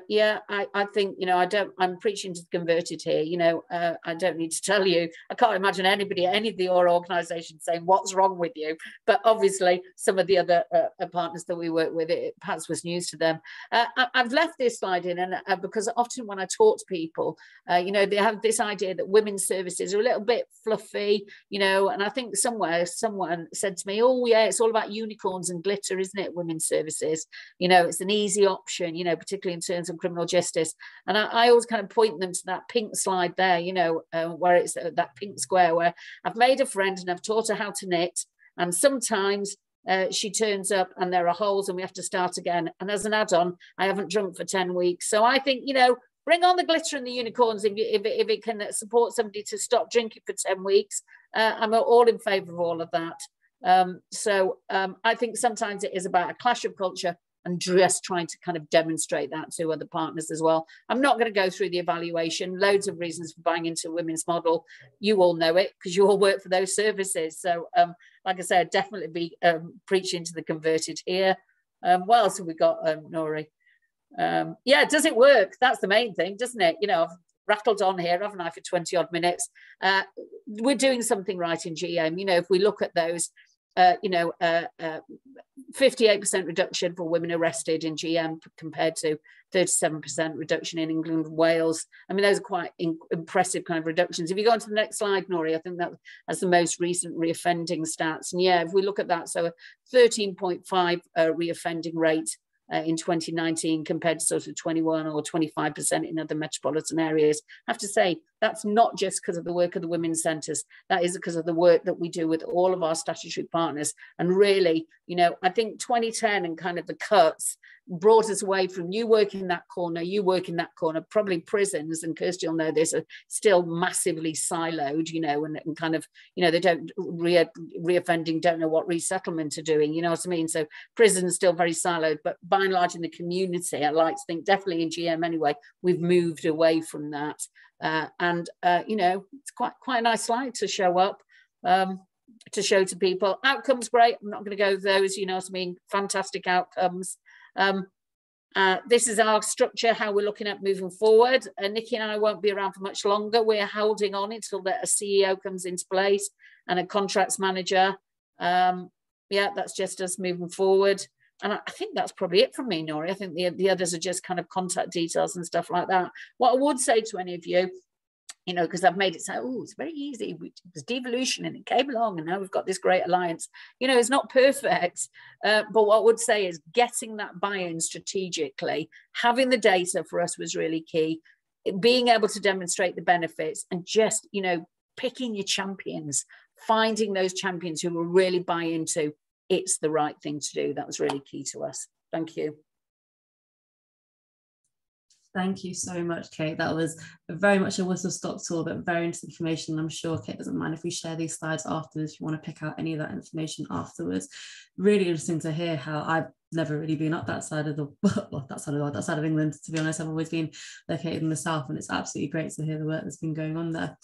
Yeah, I think, you know, I'm preaching to the converted here, you know, I don't need to tell you, I can't imagine anybody at any of the organisations saying what's wrong with you, but obviously some of the other partners that we work with, it perhaps was news to them. I've left this slide in and because often when I talk to people, you know, they have this idea that women's services are a little bit fluffy, you know, and I think somewhere someone said to me, oh yeah, it's all about unicorns and glitter, isn't it, women's services? You know, it's an easy option, you know, particularly in terms of criminal justice. And I always kind of point them to that pink slide there, you know, where it's that pink square where I've made a friend and I've taught her how to knit. And sometimes she turns up and there are holes and we have to start again. And as an add-on, I haven't drunk for 10 weeks. So I think, you know, bring on the glitter and the unicorns if it can support somebody to stop drinking for 10 weeks. I'm all in favour of all of that. I think sometimes it is about a clash of culture and just trying to kind of demonstrate that to other partners as well. I'm not going to go through the evaluation, loads of reasons for buying into women's model. You all know it because you all work for those services. So like I said, definitely be preaching to the converted here. What else have we got, Nori? Yeah, does it work? That's the main thing, doesn't it? You know, I've rattled on here, haven't I, for 20 odd minutes. We're doing something right in GM. You know, if we look at those, 58% reduction for women arrested in GM compared to 37% reduction in England and Wales. I mean, those are quite impressive kind of reductions. If you go on to the next slide, Nori, I think that's the most recent reoffending stats. And yeah, if we look at that, so a 13.5 reoffending rate in 2019 compared to sort of 21 or 25% in other metropolitan areas. I have to say, that's not just because of the work of the women's centres. That is because of the work that we do with all of our statutory partners. And really, you know, I think 2010 and kind of the cuts brought us away from you work in that corner, you work in that corner. Probably prisons, and Kirsty will know this, are still massively siloed, you know, and kind of, you know, they don't, reoffending don't know what resettlement are doing, you know what I mean? So prisons still very siloed, but by and large in the community, I like to think, definitely in GM anyway, we've moved away from that. You know, it's quite a nice slide to show up, to show to people. Outcomes, great. I'm not going to go those, you know what I mean? Fantastic outcomes. This is our structure, how we're looking at moving forward. Nikki and I won't be around for much longer. We're holding on until a CEO comes into place and a contracts manager. Yeah, that's just us moving forward. And I think that's probably it from me, Nori. I think the others are just kind of contact details and stuff like that. What I would say to any of you, you know, because I've made it sound, oh, it's very easy. It was devolution and it came along and now we've got this great alliance. You know, it's not perfect. But what I would say is getting that buy-in strategically, having the data for us was really key. Being able to demonstrate the benefits and just, you know, picking your champions, finding those champions who will really buy into it's the right thing to do. That was really key to us. Thank you. Thank you so much, Kate. That was very much a whistle-stop tour, but very interesting information. I'm sure Kate doesn't mind if we share these slides afterwards, if you want to pick out any of that information afterwards. Really interesting to hear how I've never really been up that side of the that side of England, to be honest. I've always been located in the south, and it's absolutely great to hear the work that's been going on there.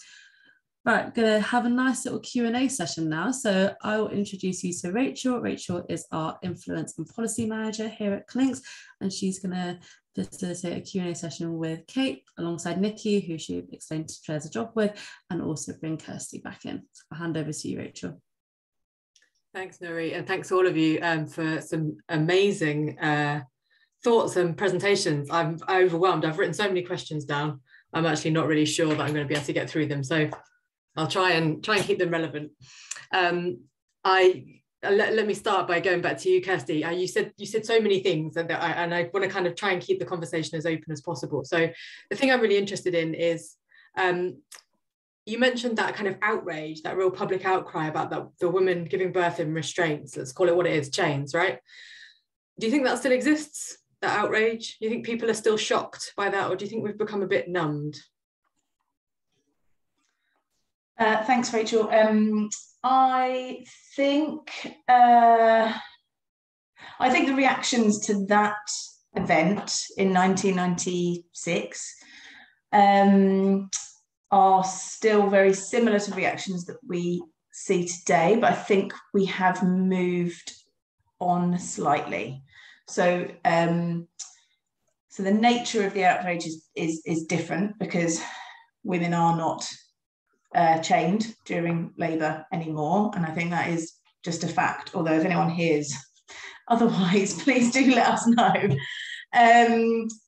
Right, going to have a nice little Q&A session now. So I will introduce you to Rachel. Rachel is our Influence and Policy Manager here at Clinks, and she's going to facilitate a Q&A session with Kate alongside Nikki, who she explained shares a job with, and also bring Kirsty back in. I'll hand over to you, Rachel. Thanks, Nori, and thanks to all of you for some amazing thoughts and presentations. I'm overwhelmed. I've written so many questions down. I'm actually not really sure that I'm going to be able to get through them. So I'll try and keep them relevant. Let me start by going back to you, Kirsty. You said so many things, and I want to kind of try and keep the conversation as open as possible. So the thing I'm really interested in is you mentioned that kind of outrage, that real public outcry about the women giving birth in restraints. Let's call it what it is, chains, right? Do you think that still exists? That outrage? Do you think people are still shocked by that, or do you think we've become a bit numbed? Thanks, Rachel. I think the reactions to that event in 1996 are still very similar to reactions that we see today, but I think we have moved on slightly. So the nature of the outrage is different because women are not chained during labour anymore, and I think that is just a fact, although if anyone hears otherwise, please do let us know.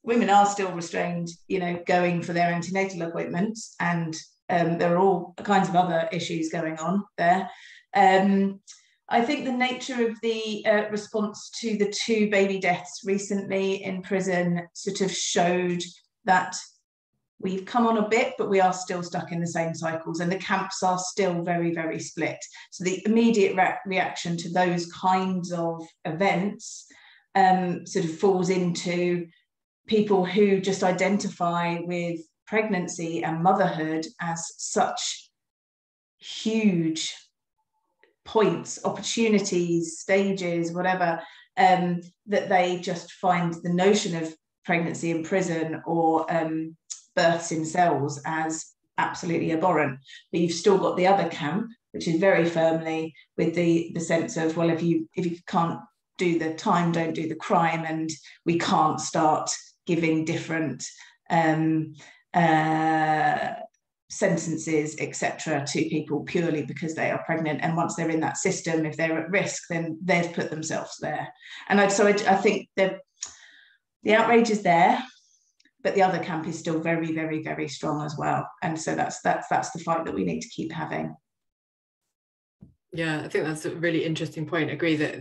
Women are still restrained, you know, going for their antenatal appointments, and there are all kinds of other issues going on there. I think the nature of the response to the 2 baby deaths recently in prison sort of showed that we've come on a bit, but we are still stuck in the same cycles, and the camps are still very, very split. So the immediate reaction to those kinds of events sort of falls into people who just identify with pregnancy and motherhood as such huge points, opportunities, stages, whatever, that they just find the notion of pregnancy in prison or births in cells as absolutely abhorrent. But you've still got the other camp, which is very firmly with the sense of, well, if you can't do the time, don't do the crime, and we can't start giving different sentences, etc., to people purely because they are pregnant. And once they're in that system, if they're at risk, then they've put themselves there. And I think the outrage is there, but the other camp is still very, very, very strong as well. And so that's the fight that we need to keep having. Yeah, I think that's a really interesting point. I agree that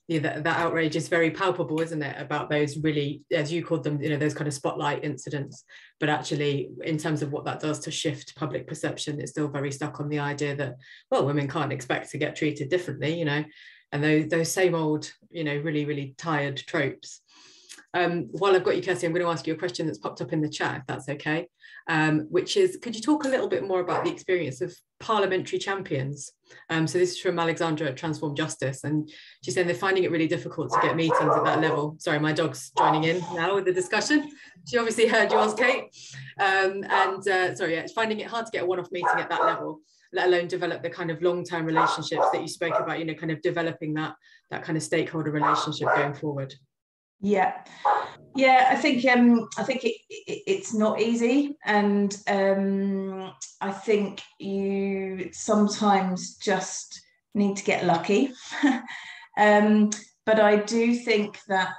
that outrage is very palpable, isn't it, about those really, as you called them, those kind of spotlight incidents. But actually, in terms of what that does to shift public perception, it's still very stuck on the idea that, well, women can't expect to get treated differently, and those same old, really, really tired tropes. While I've got you, Kirsty, I'm going to ask you a question that's popped up in the chat, if that's okay, which is, could you talk a little bit more about the experience of parliamentary champions? So this is from Alexandra at Transform Justice, and she's saying they're finding it really difficult to get meetings at that level. Sorry, my dog's joining in now with the discussion. She obviously heard yours, Kate. Finding it hard to get a one-off meeting at that level, let alone develop the kind of long-term relationships that you spoke about, kind of developing that kind of stakeholder relationship going forward. Yeah, I think it's not easy, and I think you sometimes just need to get lucky. But I do think that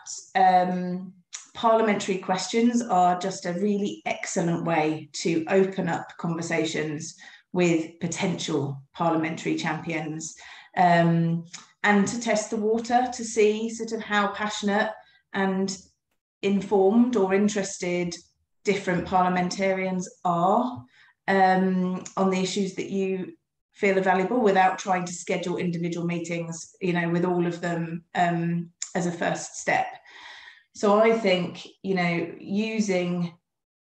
parliamentary questions are just a really excellent way to open up conversations with potential parliamentary champions, and to test the water to see sort of how passionate and informed or interested different parliamentarians are on the issues that you feel are valuable, without trying to schedule individual meetings, with all of them as a first step. So I think, using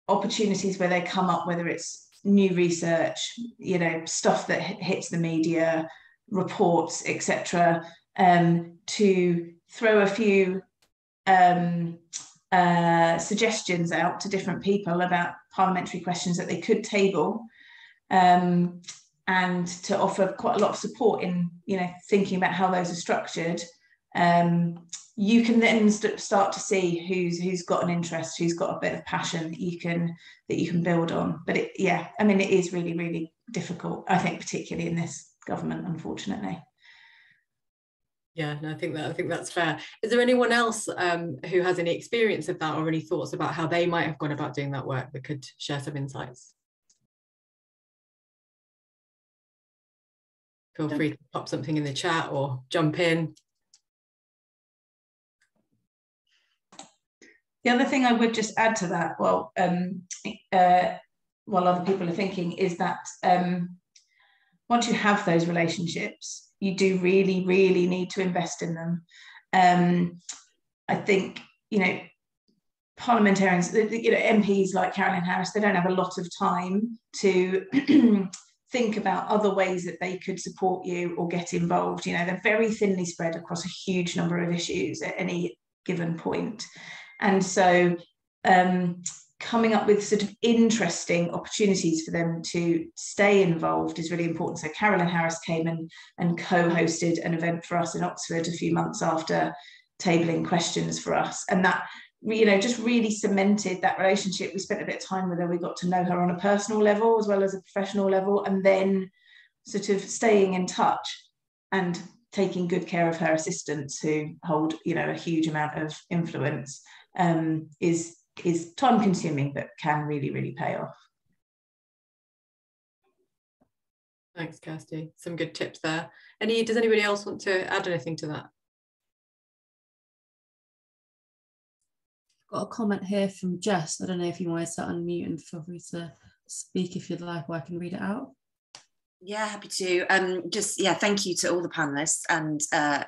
opportunities where they come up, whether it's new research, stuff that hits the media, reports, etc., to throw a few suggestions out to different people about parliamentary questions that they could table, and to offer quite a lot of support in thinking about how those are structured. You can then start to see who's got an interest, who's got a bit of passion that you can build on. But it is really, really difficult, I think, particularly in this government, unfortunately. Yeah, no, I think that's fair. Is there anyone else who has any experience of that, or any thoughts about how they might have gone about doing that work, that could share some insights? Feel free to pop something in the chat or jump in. The other thing I would just add to that, while other people are thinking, is that once you have those relationships, you do really, really need to invest in them. I think, parliamentarians, MPs like Caroline Harris, they don't have a lot of time to think about other ways that they could support you or get involved. They're very thinly spread across a huge number of issues at any given point. And so coming up with sort of interesting opportunities for them to stay involved is really important. So Caroline Harris came and co-hosted an event for us in Oxford a few months after tabling questions for us. And that, just really cemented that relationship. We spent a bit of time with her. We got to know her on a personal level as well as a professional level, and then sort of staying in touch and taking good care of her assistants, who hold, a huge amount of influence, is time consuming, but can really, really pay off. Thanks, Kirsty. Some good tips there. Does anybody else want to add anything to that? Got a comment here from Jess. I don't know if you wanted to unmute and feel free to speak if you'd like, or I can read it out. Yeah, happy to. Thank you to all the panelists, and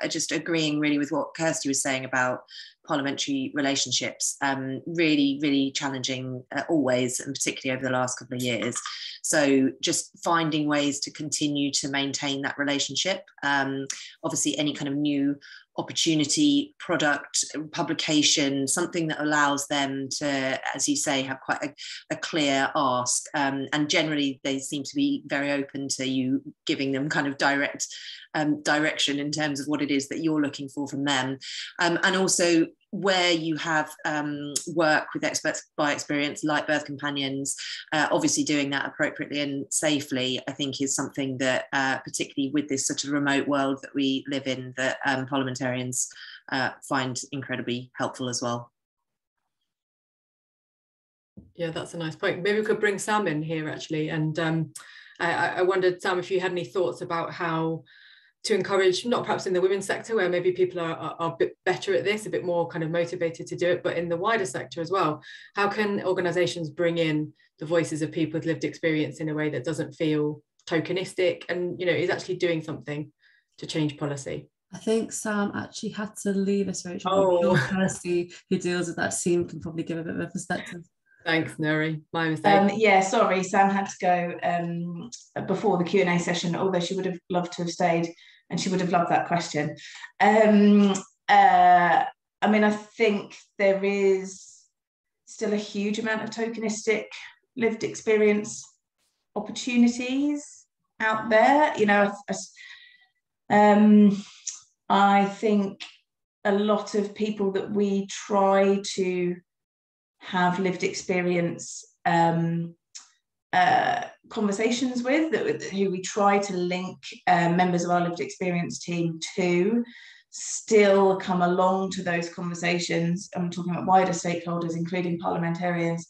just agreeing really with what Kirsty was saying about parliamentary relationships, really, really challenging always, and particularly over the last couple of years. So just finding ways to continue to maintain that relationship. Obviously, any kind of new opportunity, product, publication, something that allows them to, as you say, have quite a clear ask. And generally, they seem to be very open to you giving them kind of direct direction in terms of what it is that you're looking for from them. And also where you have work with experts by experience, like birth companions, obviously doing that appropriately and safely, I think is something that, particularly with this sort of remote world that we live in, that parliamentarians find incredibly helpful as well. Yeah, that's a nice point. Maybe we could bring Sam in here actually. And I wondered, Sam, if you had any thoughts about how to encourage, not perhaps in the women's sector where maybe people are a bit better at this, a bit more kind of motivated to do it, but in the wider sector as well, how can organisations bring in the voices of people with lived experience in a way that doesn't feel tokenistic and, you know, is actually doing something to change policy? I think Sam actually had to leave us, Rachel. Oh. Kirsty, who deals with that team, can probably give a bit of a perspective. Thanks, Nuri. My mistake. Yeah, sorry, Sam had to go before the Q&A session, although she would have loved to have stayed, and she would have loved that question. I mean, I think there is still a huge amount of tokenistic lived experience opportunities out there. You know, I think a lot of people that we try to have lived experience conversations with, who we try to link members of our lived experience team to, still come along to those conversations. I'm talking about wider stakeholders, including parliamentarians,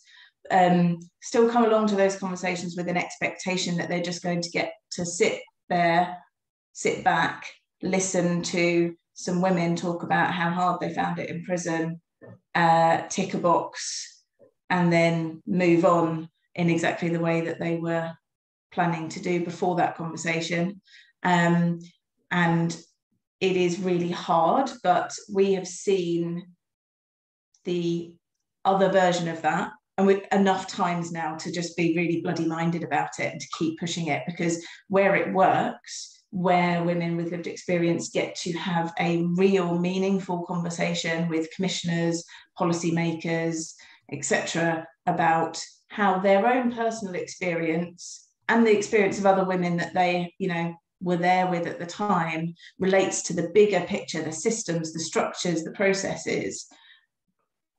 still come along to those conversations with an expectation that they're just going to get to sit there, sit back, listen to some women talk about how hard they found it in prison, tick a box, and then move on in exactly the way that they were planning to do before that conversation. And it is really hard, but we have seen the other version of that, and with enough times now to just be really bloody minded about it and to keep pushing it, because where it works, where women with lived experience get to have a real meaningful conversation with commissioners, policymakers, etc., about how their own personal experience and the experience of other women that they, you know, were there with at the time relates to the bigger picture, the systems, the structures, the processes.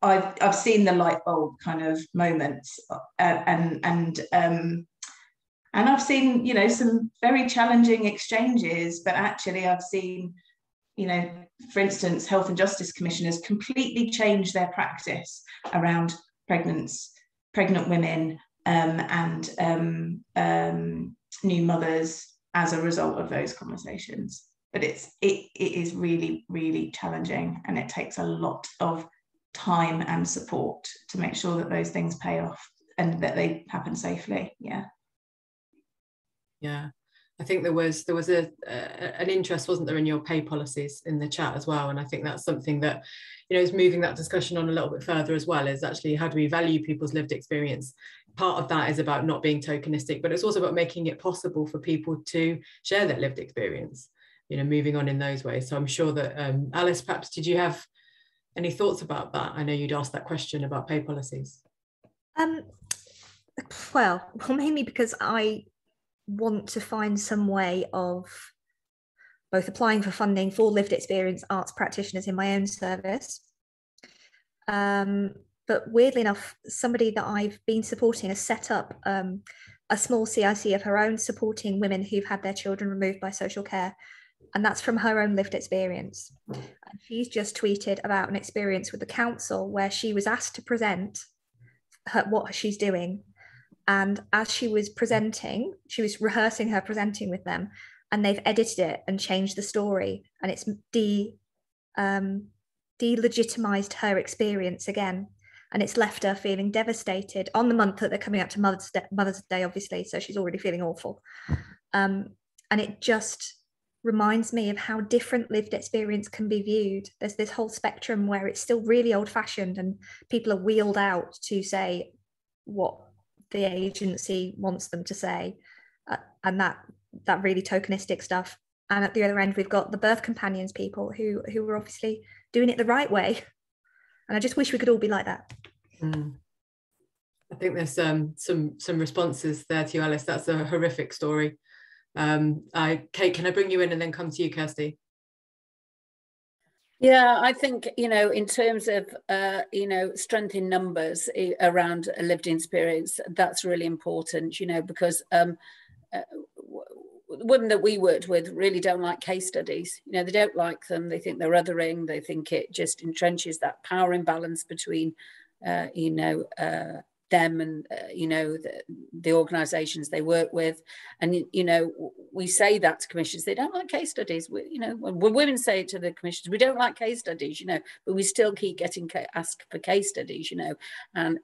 I've seen the light bulb kind of moments, and I've seen, you know, some very challenging exchanges, but actually I've seen, you know, for instance, health and justice commissioners completely change their practice around pregnant women and new mothers as a result of those conversations. But it is really, really challenging, and it takes a lot of time and support to make sure that those things pay off and that they happen safely. Yeah, I think there was an interest, wasn't there, in your pay policies in the chat as well, and I think that's something that, you know, is moving that discussion on a little bit further as well, is actually how do we value people's lived experience. Part of that is about not being tokenistic, but it's also about making it possible for people to share their lived experience, you know, moving on in those ways. So I'm sure that Alice, perhaps did you have any thoughts about that? I know you'd asked that question about pay policies. Well, mainly because I want to find some way of both applying for funding for lived experience arts practitioners in my own service. But weirdly enough, somebody that I've been supporting has set up a small CIC of her own, supporting women who've had their children removed by social care. And that's from her own lived experience. And she's just tweeted about an experience with the council where she was asked to present what she's doing. And as she was presenting, she was rehearsing her presenting with them, and they've edited it and changed the story. And it's delegitimized her experience again. And it's left her feeling devastated on the month that they're coming up to Mother's Day, obviously. So she's already feeling awful. And it just reminds me of how different lived experience can be viewed. There's this whole spectrum where it's still really old-fashioned and people are wheeled out to say what the agency wants them to say, and that really tokenistic stuff. And at the other end, we've got the birth companions people who are obviously doing it the right way. And I just wish we could all be like that. I think there's some responses there to you, Alice. That's a horrific story. Kate, can I bring you in and then come to you, Kirsty? Yeah, I think, in terms of, strength in numbers around a lived experience, that's really important, because women that we worked with really don't like case studies. They don't like them. They think they're othering. They think it just entrenches that power imbalance between, them and the organisations they work with. And we say that to commissioners, they don't like case studies. When women say it to the commissioners, we don't like case studies, but we still keep getting asked for case studies, and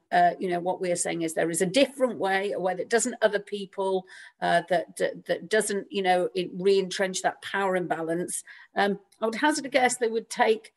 what we're saying is there is a different way, a way that doesn't other people, that doesn't re-entrench that power imbalance. I would hazard a guess they would take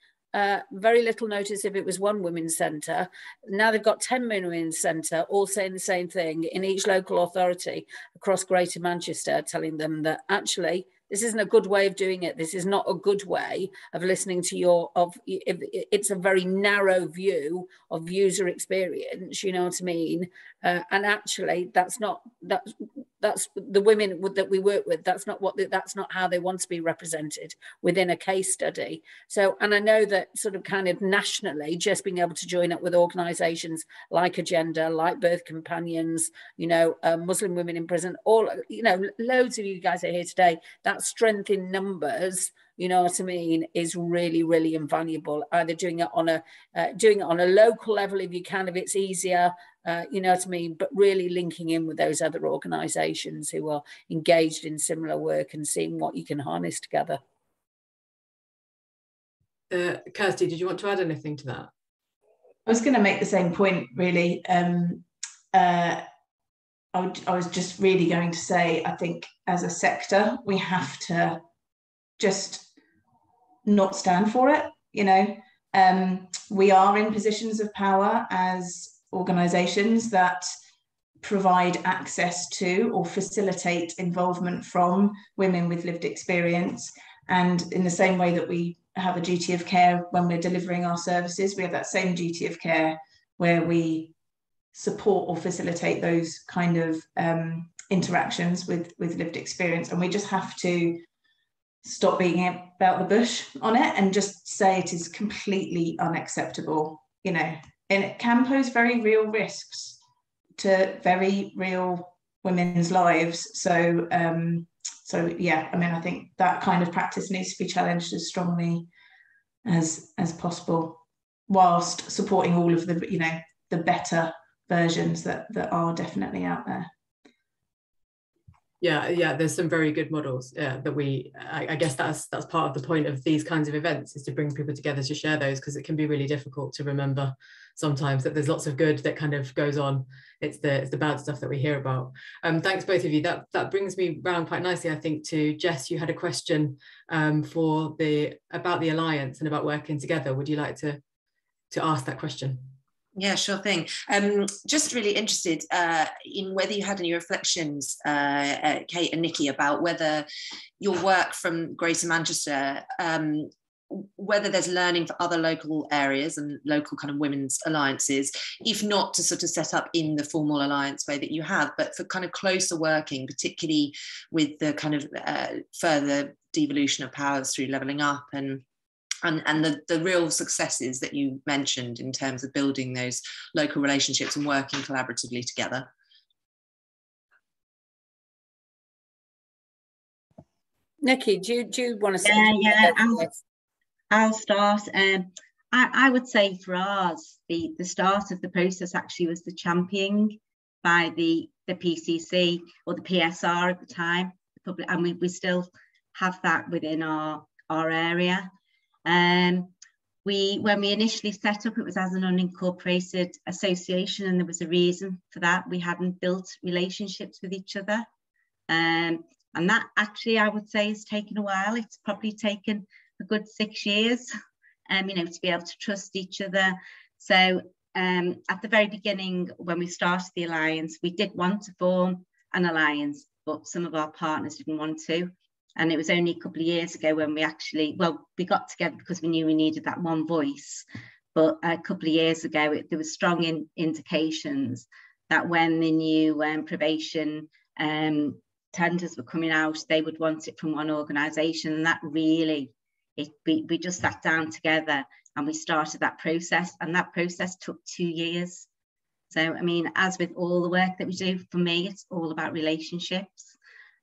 very little notice if it was one women's centre. Now they've got 10 women's centre all saying the same thing in each local authority across Greater Manchester, telling them that actually this isn't a good way of doing it. This is not a good way of listening to it's a very narrow view of user experience, you know what I mean? And actually that's the women that we work with. That's not how they want to be represented within a case study. So, and I know that sort of kind of nationally, just being able to join up with organisations like Agenda, like Birth Companions, Muslim Women in Prison, all, loads of you guys are here today. That strength in numbers, you know what I mean, is really, really invaluable. Either doing it on a local level if you can, if it's easier, you know what I mean, but really linking in with those other organisations who are engaged in similar work and seeing what you can harness together. Kirsty, did you want to add anything to that? I was going to make the same point, really. I was just really going to say, I think as a sector, we have to just not stand for it. We are in positions of power as organisations that provide access to or facilitate involvement from women with lived experience. And in the same way that we have a duty of care when we're delivering our services, we have that same duty of care where we support or facilitate those kind of interactions with lived experience. And we just have to stop being about the bush on it and just say it is completely unacceptable, and it can pose very real risks to very real women's lives. So yeah, I think that kind of practice needs to be challenged as strongly as possible, whilst supporting all of the the better versions that are definitely out there. Yeah, there's some very good models that I guess that's part of the point of these kinds of events, is to bring people together to share those, because it can be really difficult to remember sometimes that there's lots of good that kind of goes on. It's the bad stuff that we hear about. Thanks both of you. That brings me round quite nicely, I think, to Jess. You had a question about the Alliance and about working together. Would you like to ask that question? Yeah, sure thing. Just really interested in whether you had any reflections, Kate and Nikki, about whether your work from Greater Manchester, whether there's learning for other local areas and local kind of women's alliances, if not to sort of set up in the formal alliance way that you have, but for kind of closer working, particularly with the kind of further devolution of powers through levelling up and the real successes that you mentioned in terms of building those local relationships and working collaboratively together. Nikki, do you want to say? Yeah, I'll start. I would say for us, the start of the process actually was the championing by the PCC or the PSR at the time, and we still have that within our area. When we initially set up, it was as an unincorporated association, and there was a reason for that. We hadn't built relationships with each other. And that actually, I would say, has taken a while. It's probably taken a good 6 years, you know, to be able to trust each other. So at the very beginning, when we started the alliance, we did want to form an alliance, but some of our partners didn't want to. And it was only a couple of years ago when we actually, well, we got together because we knew we needed that one voice. But a couple of years ago, there was strong indications that when the new probation tenders were coming out, they would want it from one organisation. And that really, we just sat down together and we started that process. And that process took 2 years. So, I mean, as with all the work that we do, for me, it's all about relationships.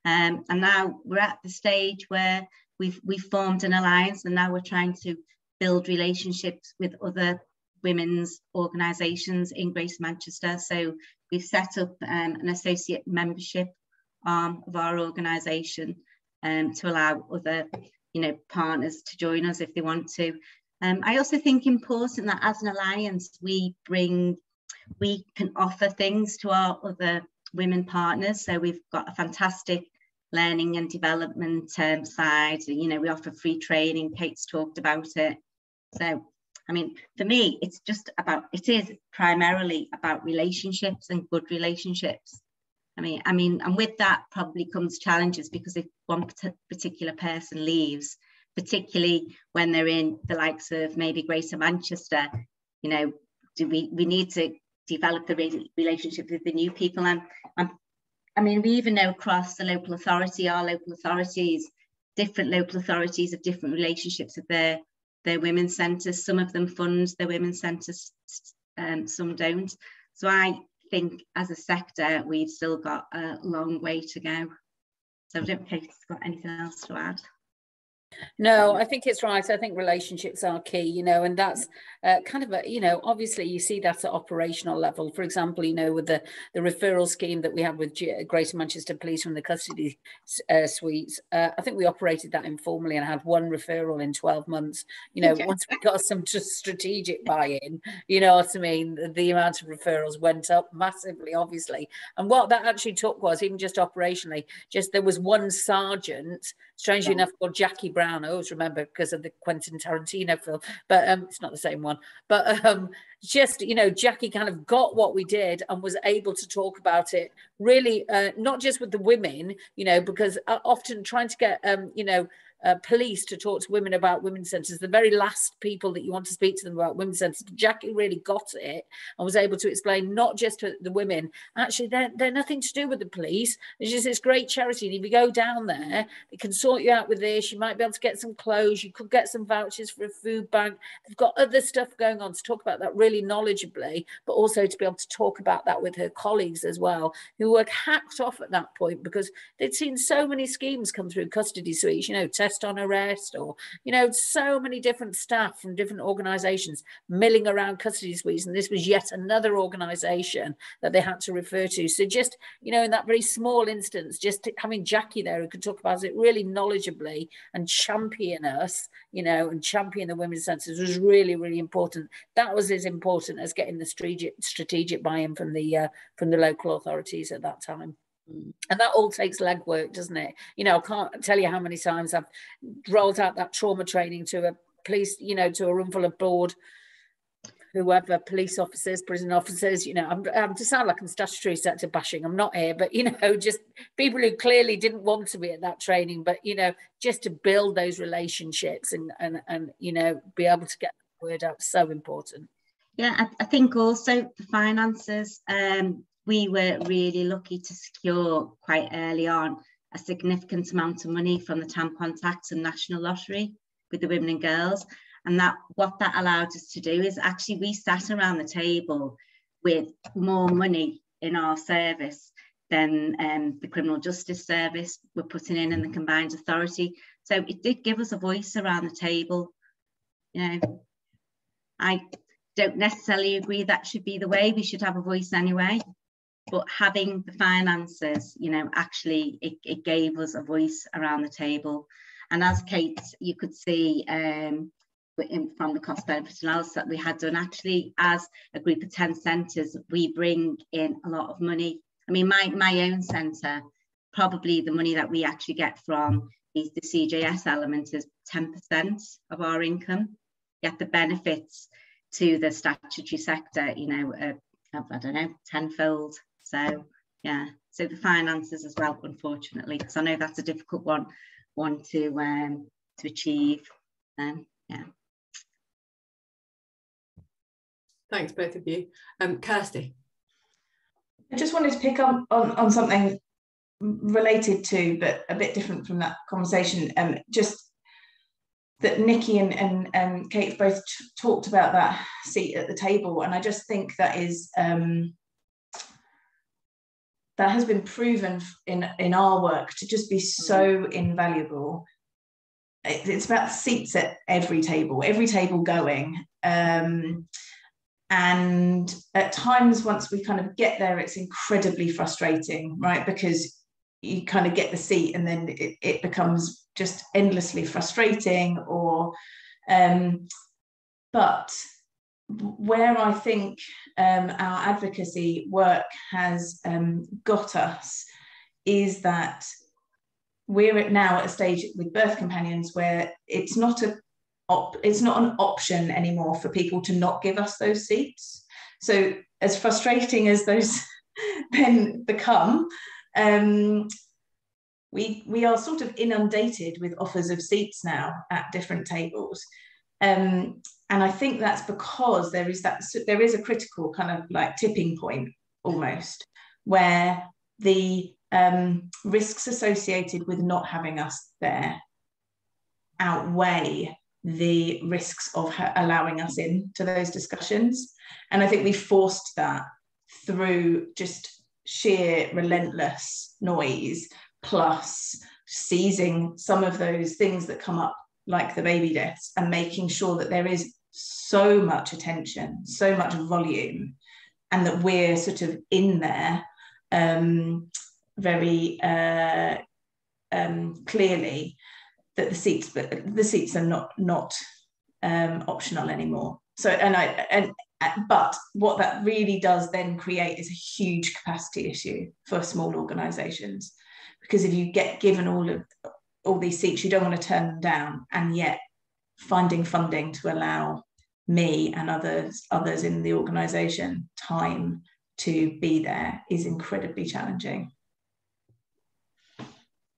And now we're at the stage where we've formed an alliance, and now we're trying to build relationships with other women's organisations in Greater Manchester. So we've set up an associate membership arm of our organisation to allow other, you know, partners to join us if they want to. I also think important that as an alliance, we can offer things to our other women partners. So we've got a fantastic learning and development side. You know, we offer free training. Kate's talked about it. So, I mean, for me, it is primarily about relationships and good relationships. I mean, and with that probably comes challenges, because if one particular person leaves, particularly when they're in the likes of maybe Greater Manchester, you know, we need to develop the relationship with the new people. I mean, we even know across the local authority, our local authorities, different local authorities have different relationships with their women's centres. Some of them fund their women's centres, some don't. So I think as a sector, we've still got a long way to go. So I don't know if Kate's got anything else to add. No, I think it's right. I think relationships are key, you know, and that's kind of a, you know, obviously you see that at operational level. For example, you know, with the referral scheme that we had with Greater Manchester Police from the custody suites, I think we operated that informally and had one referral in 12 months. You know, once we got some strategic buy-in, you know what I mean, the amount of referrals went up massively, obviously. And what that actually took was, even just operationally, just there was one sergeant, strangely enough, called Jackie Brown. I always remember because of the Quentin Tarantino film, but it's not the same one. But just, you know, Jackie kind of got what we did and was able to talk about it really, not just with the women, you know, because often trying to get, you know, police to talk to women about women's centres, the very last people that you want to speak to them about women's centres. Jackie really got it and was able to explain, not just to the women, actually they're nothing to do with the police. It's just this great charity, and if you go down there, they can sort you out with this. You might be able to get some clothes, you could get some vouchers for a food bank. They've got other stuff going on to talk about that really knowledgeably, but also to be able to talk about that with her colleagues as well, who were hacked off at that point because they'd seen so many schemes come through custody suites, you know, test on arrest, or, you know, so many different staff from different organisations milling around custody suites, and this was yet another organisation that they had to refer to. So just, you know, in that very small instance, just having Jackie there who could talk about it really knowledgeably and champion us, you know, and champion the women's centres was really, really important. That was as important as getting the strategic buy-in from the local authorities at that time. And that all takes legwork, doesn't it? You know, I can't tell you how many times I've rolled out that trauma training to a police, you know, to a room full of board, whoever, police officers, prison officers, you know, I'm to sound like I'm statutory sector bashing. I'm not here, but, you know, just people who clearly didn't want to be at that training, but, you know, just to build those relationships and you know, be able to get the word out, so important. Yeah, I think also the finances, we were really lucky to secure quite early on a significant amount of money from the tampon tax and national lottery with the women and girls. And what that allowed us to do is actually we sat around the table with more money in our service than the criminal justice service were putting in the combined authority. So it did give us a voice around the table. You know, I don't necessarily agree that should be the way. We should have a voice anyway. But having the finances, you know, actually it gave us a voice around the table. And as Kate, you could see from the cost benefit analysis that we had done, actually as a group of 10 centres, we bring in a lot of money. I mean, my own centre probably the money that we actually get from the CJS element is 10% of our income, yet the benefits to the statutory sector, you know, I don't know, tenfold. So yeah, so the finances as well, unfortunately, because I know that's a difficult one to achieve. Yeah. Thanks, both of you. Kirsty. I just wanted to pick up on something related to, but a bit different from that conversation. Just that Nikki and Kate both talked about that seat at the table, and I just think that is that has been proven in our work to just be so invaluable. It's about seats at every table going. And at times, once we kind of get there, it's incredibly frustrating, right? Because you kind of get the seat and then it becomes just endlessly frustrating. But where I think our advocacy work has got us is that we're now at a stage with birth companions where it's not an option anymore for people to not give us those seats. So as frustrating as those then become, we are sort of inundated with offers of seats now at different tables. And I think that's because there is a critical kind of like tipping point almost, where the risks associated with not having us there outweigh the risks of allowing us into those discussions. And I think we forced that through just sheer relentless noise, plus seizing some of those things that come up, like the baby deaths, and making sure that there is so much attention, so much volume, and that we're sort of in there very clearly, that the seats are not optional anymore. So but what that really does then create is a huge capacity issue for small organisations, because if you get given all these seats, you don't want to turn them down, and yet finding funding to allow me and others in the organisation time to be there is incredibly challenging.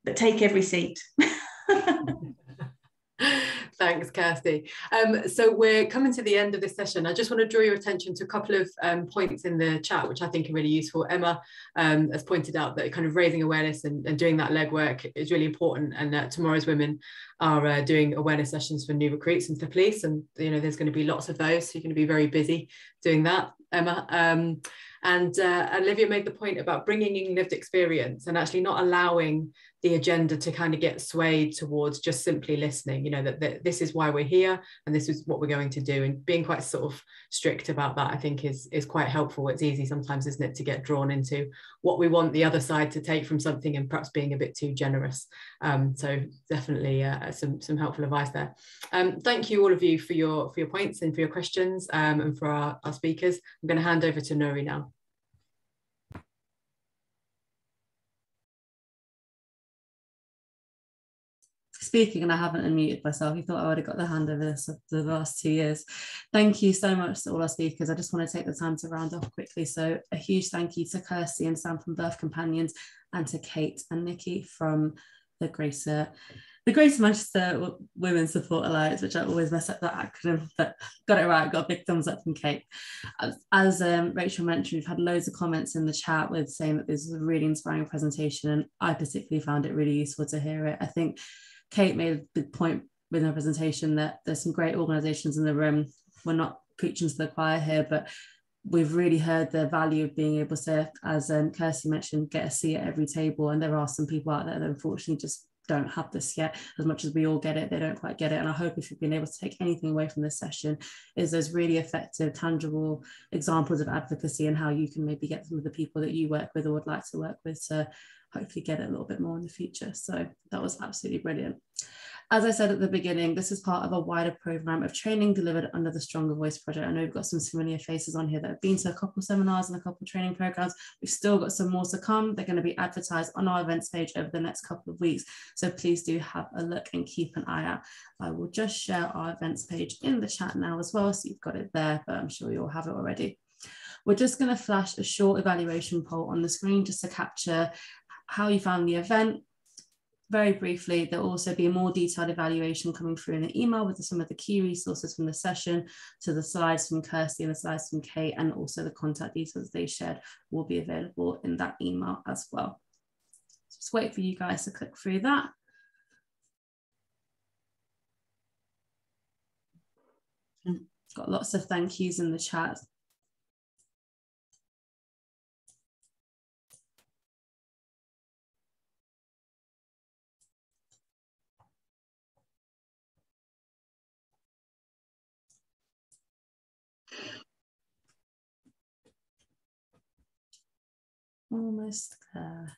But take every seat. Thanks, Kirsty. So we're coming to the end of this session. I just want to draw your attention to a couple of points in the chat, which I think are really useful. Emma has pointed out that kind of raising awareness and doing that legwork is really important, and that Tomorrow's Women are doing awareness sessions for new recruits into the police, and you know there's going to be lots of those, so you're going to be very busy doing that, Emma. And Olivia made the point about bringing in lived experience and actually not allowing the agenda to kind of get swayed towards just simply listening, you know, that this is why we're here and this is what we're going to do, and being quite sort of strict about that, I think is quite helpful. It's easy sometimes, isn't it, to get drawn into what we want the other side to take from something and perhaps being a bit too generous. So definitely some helpful advice there. Thank you all of you for your points and for your questions, and for our speakers. I'm going to hand over to Nuri now. Speaking, and I haven't unmuted myself. You thought I would have got the hand over this for the last 2 years. Thank you so much to all our speakers. I just want to take the time to round off quickly. So a huge thank you to Kirsty and Sam from Birth Companions, and to Kate and Nikki from the Greater Manchester Women's Support Alliance, which I always mess up that acronym, but got it right. Got a big thumbs up from Kate. As Rachel mentioned, we've had loads of comments in the chat with saying that this was a really inspiring presentation, and I particularly found it really useful to hear it. I think Kate made a big point with her presentation that there's some great organisations in the room. We're not preaching to the choir here, but we've really heard the value of being able to, as Kirsty mentioned, get a seat at every table. And there are some people out there that unfortunately just don't have this yet. As much as we all get it, they don't quite get it. And I hope if you've been able to take anything away from this session is those really effective, tangible examples of advocacy and how you can maybe get some of the people that you work with or would like to work with to hopefully get it a little bit more in the future. So that was absolutely brilliant. As I said at the beginning, this is part of a wider programme of training delivered under the Stronger Voice project. I know we've got some familiar faces on here that have been to a couple seminars and a couple training programmes. We've still got some more to come. They're going to be advertised on our events page over the next couple of weeks. So please do have a look and keep an eye out. I will just share our events page in the chat now as well, so you've got it there, but I'm sure you all have it already. We're just going to flash a short evaluation poll on the screen just to capture how you found the event. Very briefly, there'll also be a more detailed evaluation coming through in an email with some of the key resources from the session, so the slides from Kirsty and the slides from Kate, and also the contact details they shared will be available in that email as well. Just wait for you guys to click through that. Got lots of thank yous in the chat. Almost there.